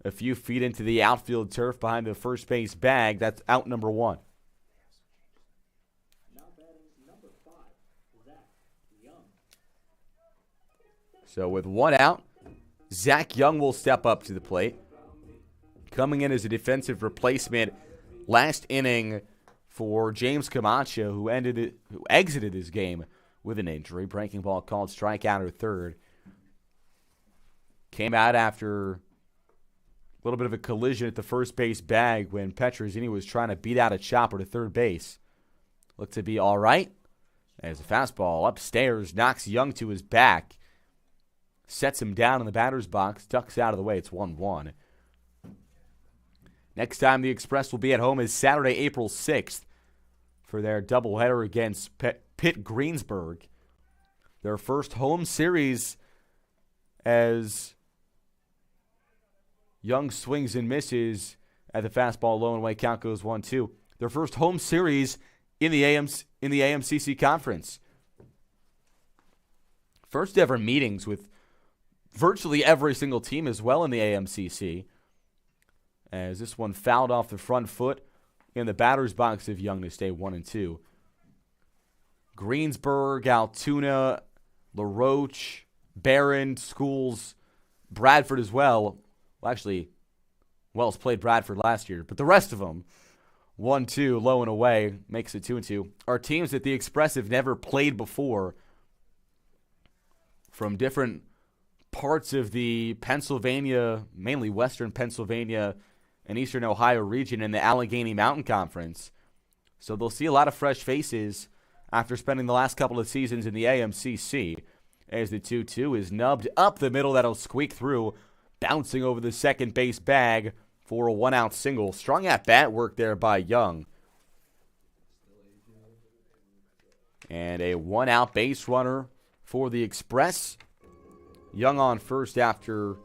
A: a few feet into the outfield turf behind the first base bag. That's out number 1. So with 1 out, Zach Young will step up to the plate. Coming in as a defensive replacement last inning for James Camacho, who exited this game with an injury. Breaking ball called strikeout or third. Came out after a little bit of a collision at the first base bag when Petrozzini was trying to beat out a chopper to third base. Looked to be all right as a fastball upstairs knocks Young to his back. Sets him down in the batter's box, ducks out of the way. It's 1-1. Next time the Express will be at home is Saturday, April 6th for their doubleheader against Pitt Greensburg. Their first home series as Young swings and misses at the fastball low and away. Count goes 1-2. Their first home series in the AMCC Conference. First ever meetings with virtually every single team as well in the AMCC. As this one fouled off the front foot in the batter's box of Young to stay 1-2. Greensburg, Altoona, LaRoche, Barron, Schools, Bradford as well. Well, actually, Wells played Bradford last year, but the rest of them, 1-2, low and away, makes it 2-2. Are teams that the Express have never played before from different parts of the Pennsylvania, mainly western Pennsylvania and eastern Ohio region in the Allegheny Mountain Conference. So they'll see a lot of fresh faces after spending the last couple of seasons in the AMCC. As the 2-2 is nubbed up the middle, that'll squeak through, bouncing over the second base bag for a 1-out single. Strong at-bat work there by Young. And a 1-out base runner for the Express. Young on first after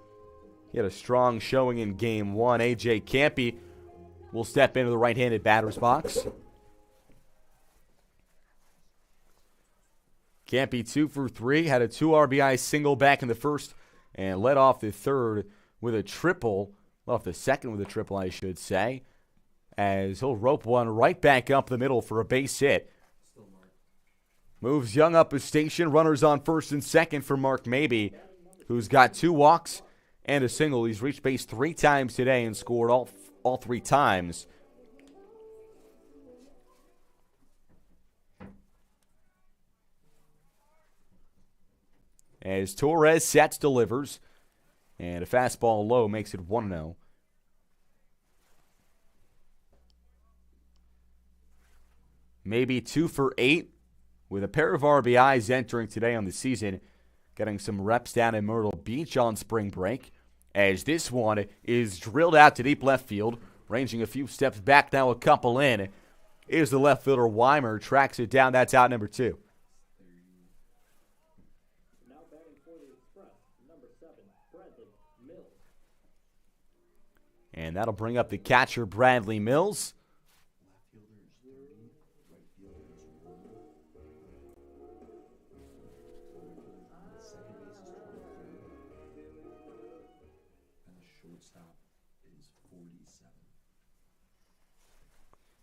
A: he had a strong showing in Game 1. A.J. Campy will step into the right-handed batter's box. Campy 2 for 3, had a 2 RBI single back in the first, and led off the third with a triple. Led off the second with a triple, I should say, as he'll rope one right back up the middle for a base hit. Moves Young up a station. Runners on first and second for Mark Mabey, who's got 2 walks and a single. He's reached base 3 times today and scored all 3 times. As Torres sets, delivers, and a fastball low makes it 1-0. Maybe 2 for 8 with a pair of RBIs entering today on the season, getting some reps down in Myrtle Beach on spring break, as this one is drilled out to deep left field, ranging a few steps back, now a couple in. Is the left fielder Weimer, tracks it down. That's out number 2.
D: Now batting for the Express, number 7, Bradley Mills.
A: And that'll bring up the catcher, Bradley Mills.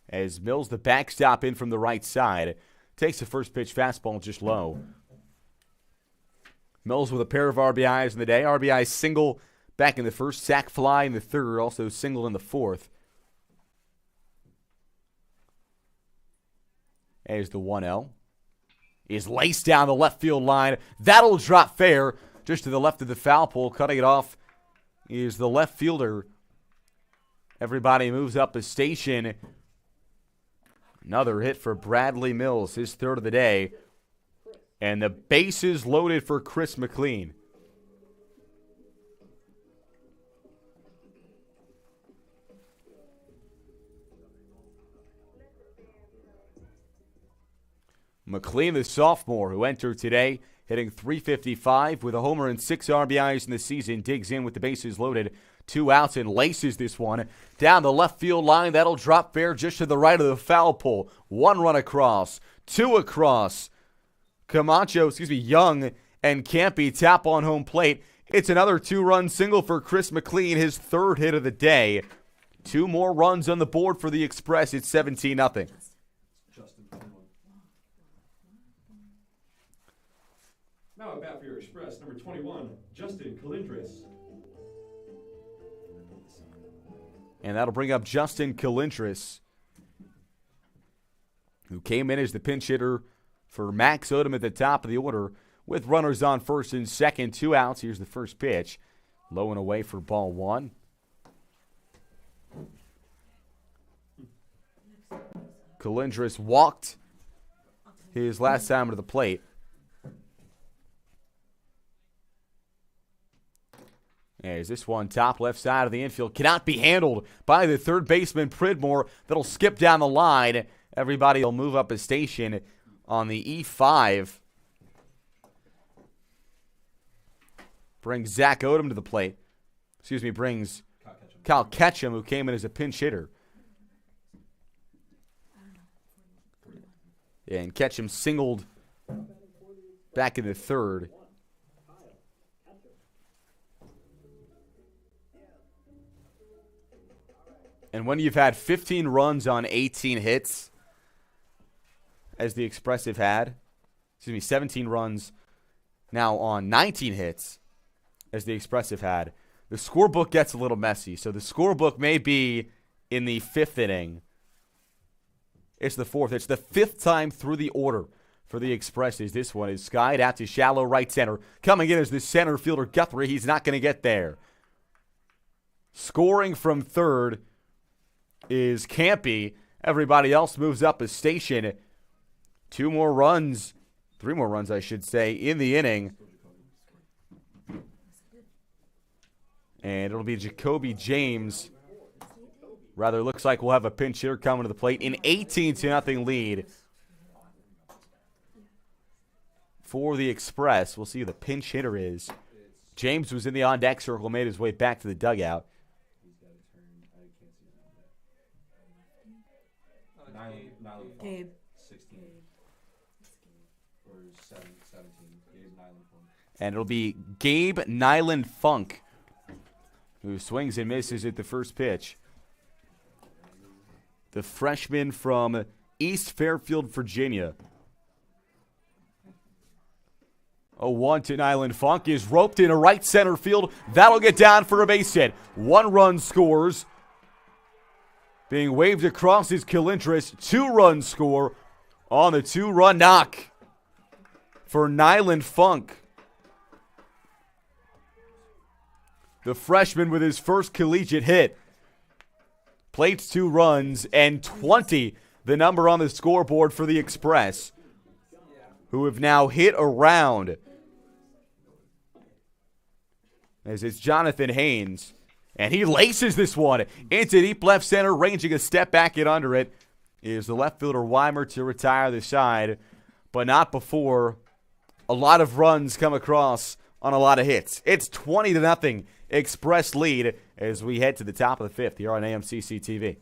A: As Mills, the backstop in from the right side, takes the first pitch fastball just low. Mills with a pair of RBIs in the day. RBI single back in the first, sac fly in the third, also single in the fourth. As the 1-0 is laced down the left field line. That'll drop fair just to the left of the foul pole. Cutting it off is the left fielder. Everybody moves up a station. Another hit for Bradley Mills, his third of the day. And the bases loaded for Chris McLean. McLean, the sophomore, who entered today, hitting .355 with a homer and 6 RBIs in the season, digs in with the bases loaded. 2 outs and laces this one down the left field line. That'll drop fair just to the right of the foul pole. 1 run across, 2 across. Young and Campy tap on home plate. It's another 2-run single for Chris McLean, his third hit of the day. 2 more runs on the board for the Express. It's 17-0.
E: Now at bat for your Express, number 21, Justin Calindris.
A: And that'll bring up Justin Calindris, who came in as the pinch hitter for Max Odom at the top of the order with runners on first and second, 2 outs. Here's the first pitch. Low and away for ball 1. Calindris walked his last time to the plate. As this one, top left side of the infield, cannot be handled by the third baseman, Pridmore. That'll skip down the line. Everybody will move up a station on the E5. Brings Zach Odom to the plate. Brings Kyle Ketchum, who came in as a pinch hitter. Yeah, and Ketchum singled back in the third. And when you've had 15 runs on 18 hits, as the Express have had, 17 runs now on 19 hits, as the Express have had, the scorebook gets a little messy. So the scorebook may be in the 5th inning. It's the 4th. It's the 5th time through the order for the Expresses. This one is skied out to shallow right center. Coming in as the center fielder, Guthrie. He's not going to get there. Scoring from third is Campy. Everybody else moves up a station. 3 more runs, I should say, in the inning. And it'll be Jacoby James. Rather, looks like we'll have a pinch hitter coming to the plate. An 18-0 lead for the Express. We'll see who the pinch hitter is. James was in the on-deck circle, made his way back to the dugout.
B: Gabe.
C: 16 or 17. Gabe Nyland Funk.
A: And it'll be Gabe Nyland Funk, who swings and misses at the first pitch. The freshman from East Fairfield, Virginia. 0-1 to Nyland Funk is roped into right center field. That'll get down for a base hit. 1 run scores. Being waved across is Calindris. 2-run score on the 2-run knock for Nyland Funk. The freshman with his first collegiate hit. Plates 2 runs and 20, the number on the scoreboard for the Express, who have now hit around. As it's Jonathan Haynes. And he laces this one into deep left center, ranging a step back and under it. Is the left fielder Weimer to retire the side, but not before a lot of runs come across on a lot of hits. It's 20-0 Express lead as we head to the top of the 5th here on AMCC TV.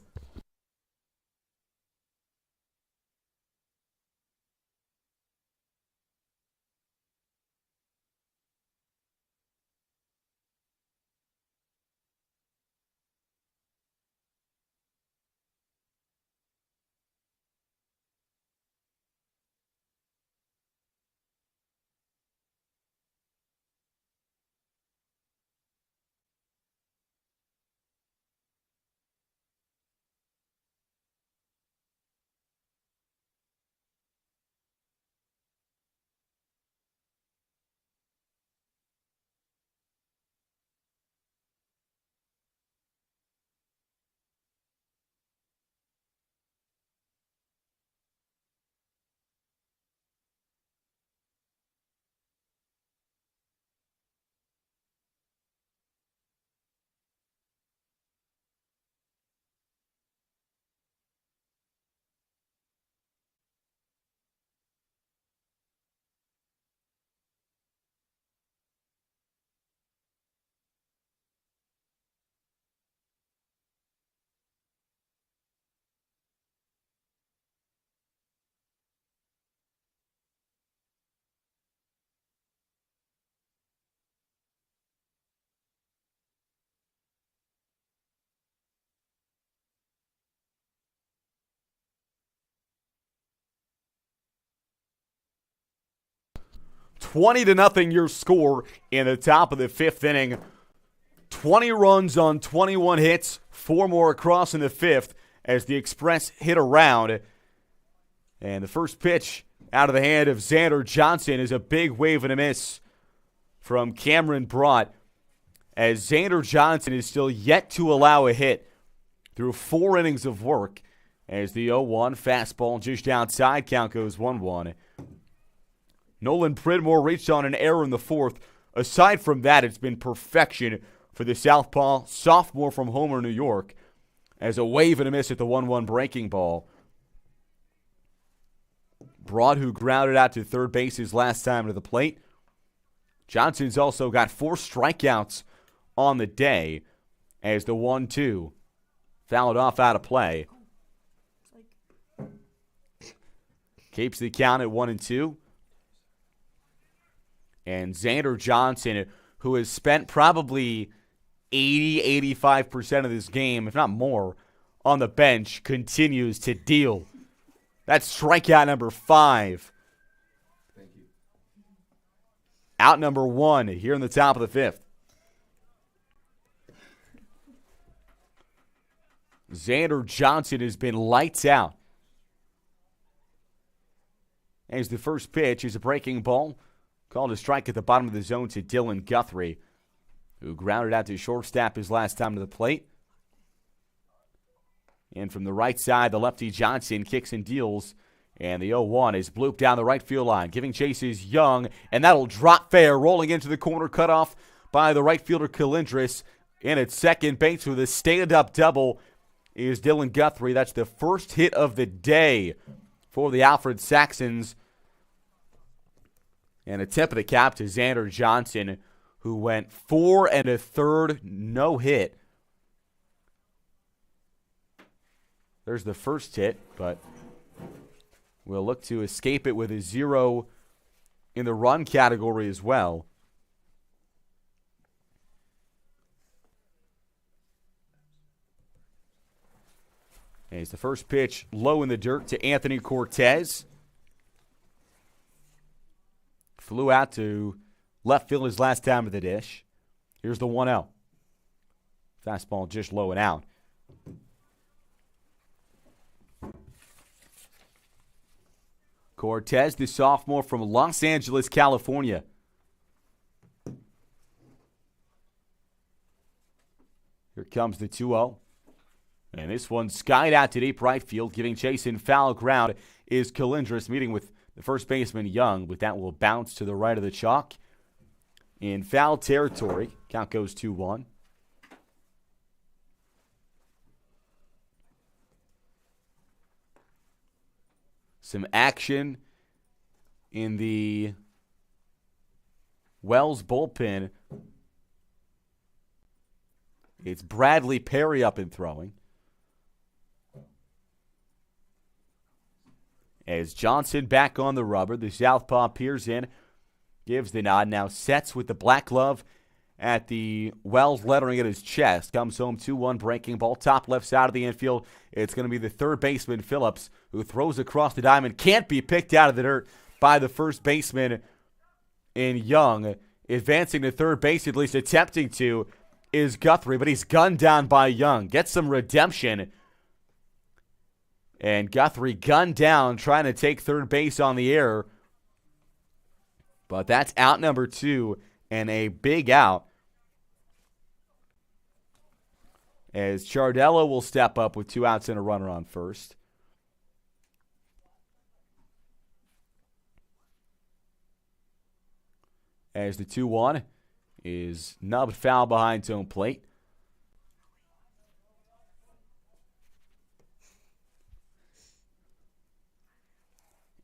A: Twenty to nothing your score in the top of the 5th inning. 20 runs on 21 hits, 4 more across in the 5th as the Express hit around. And the first pitch out of the hand of Xander Johnson is a big wave and a miss from Cameron Brott, as Xander Johnson is still yet to allow a hit through 4 innings of work, as the 0-1 fastball just outside, count goes 1-1. Nolan Pridmore reached on an error in the 4th. Aside from that, it's been perfection for the southpaw sophomore from Homer, New York, as a wave and a miss at the 1-1 breaking ball. Broad, who grounded out to third base his last time to the plate. Johnson's also got 4 strikeouts on the day, as the 1-2 fouled off out of play. Keeps the count at 1-2. And Xander Johnson, who has spent probably 80-85% of this game, if not more, on the bench, continues to deal. That's strikeout number 5.
C: Thank you.
A: Out number 1 here in the top of the 5th. Xander Johnson has been lights out. As the first pitch is a breaking ball. Called a strike at the bottom of the zone to Dylan Guthrie, who grounded out to shortstop his last time to the plate. And from the right side, the lefty Johnson kicks and deals. And the 0-1 is blooped down the right field line. Giving chase is Young, and that'll drop fair. Rolling into the corner, cut off by the right fielder Calindris. And at second base with a stand-up double is Dylan Guthrie. That's the first hit of the day for the Alfred Saxons. And a tip of the cap to Xander Johnson, who went 4 1/3, no hit. There's the first hit, but we'll look to escape it with a 0 in the run category as well. And it's the first pitch low in the dirt to Anthony Cortez. Flew out to left field his last time of the dish. Here's the 1-0. Fastball just low and out. Cortez, the sophomore from Los Angeles, California. Here comes the 2-0. And this one skied out to deep right field, giving chase in foul ground is Calindris, meeting with the first baseman Young, but that will bounce to the right of the chalk. In foul territory, count goes 2-1. Some action in the Wells bullpen. It's Bradley Perry up and throwing. As Johnson back on the rubber, the southpaw peers in, gives the nod, now sets with the black glove at the Wells lettering at his chest. Comes home 2-1, breaking ball, top left side of the infield. It's going to be the third baseman, Phillips, who throws across the diamond. Can't be picked out of the dirt by the first baseman in Young. Advancing to third base, at least attempting to, is Guthrie, but he's gunned down by Young. Gets some redemption. And Guthrie gunned down, trying to take third base on the air. But that's out number 2 and a big out. As Chardello will step up with 2 outs and a runner on first. As the 2-1 is nubbed foul behind home plate.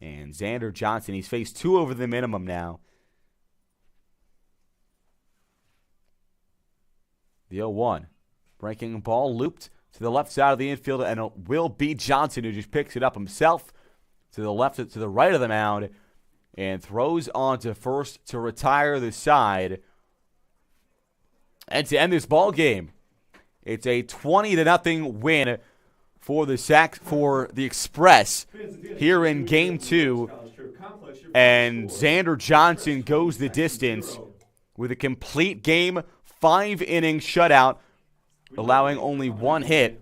A: And Xander Johnson, he's faced 2 over the minimum now. The 0-1. Breaking ball looped to the left side of the infield, and it will be Johnson who just picks it up himself to the left, to the right of the mound, and throws on to first to retire the side. And to end this ball game, it's a 20-0 win for the Express here in Game 2. And Xander Johnson goes the distance with a complete game, 5-inning shutout, allowing only 1 hit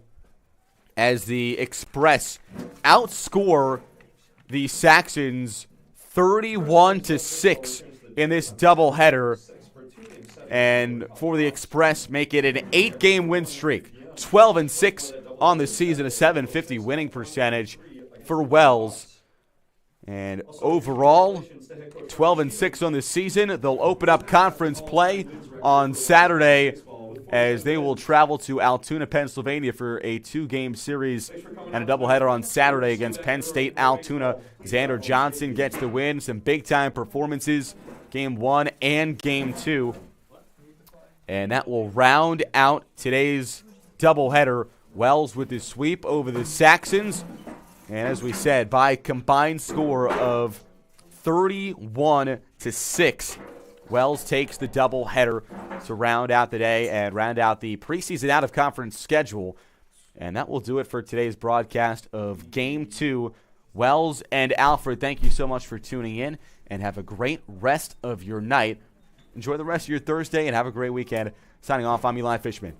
A: as the Express outscore the Saxons 31-6 in this doubleheader. And for the Express, make it an 8-game win streak, 12-6 on the season, a .750 winning percentage for Wells. And overall, 12-6 on the season. They'll open up conference play on Saturday as they will travel to Altoona, Pennsylvania for a 2-game series and a doubleheader on Saturday against Penn State Altoona. Xander Johnson gets the win. Some big-time performances, Game 1 and Game 2. And that will round out today's doubleheader. Wells with his sweep over the Saxons. And as we said, by a combined score of 31-6, Wells takes the doubleheader to round out the day and round out the preseason out-of-conference schedule. And that will do it for today's broadcast of Game 2. Wells and Alfred, thank you so much for tuning in, and have a great rest of your night. Enjoy the rest of your Thursday and have a great weekend. Signing off, I'm Eli Fishman.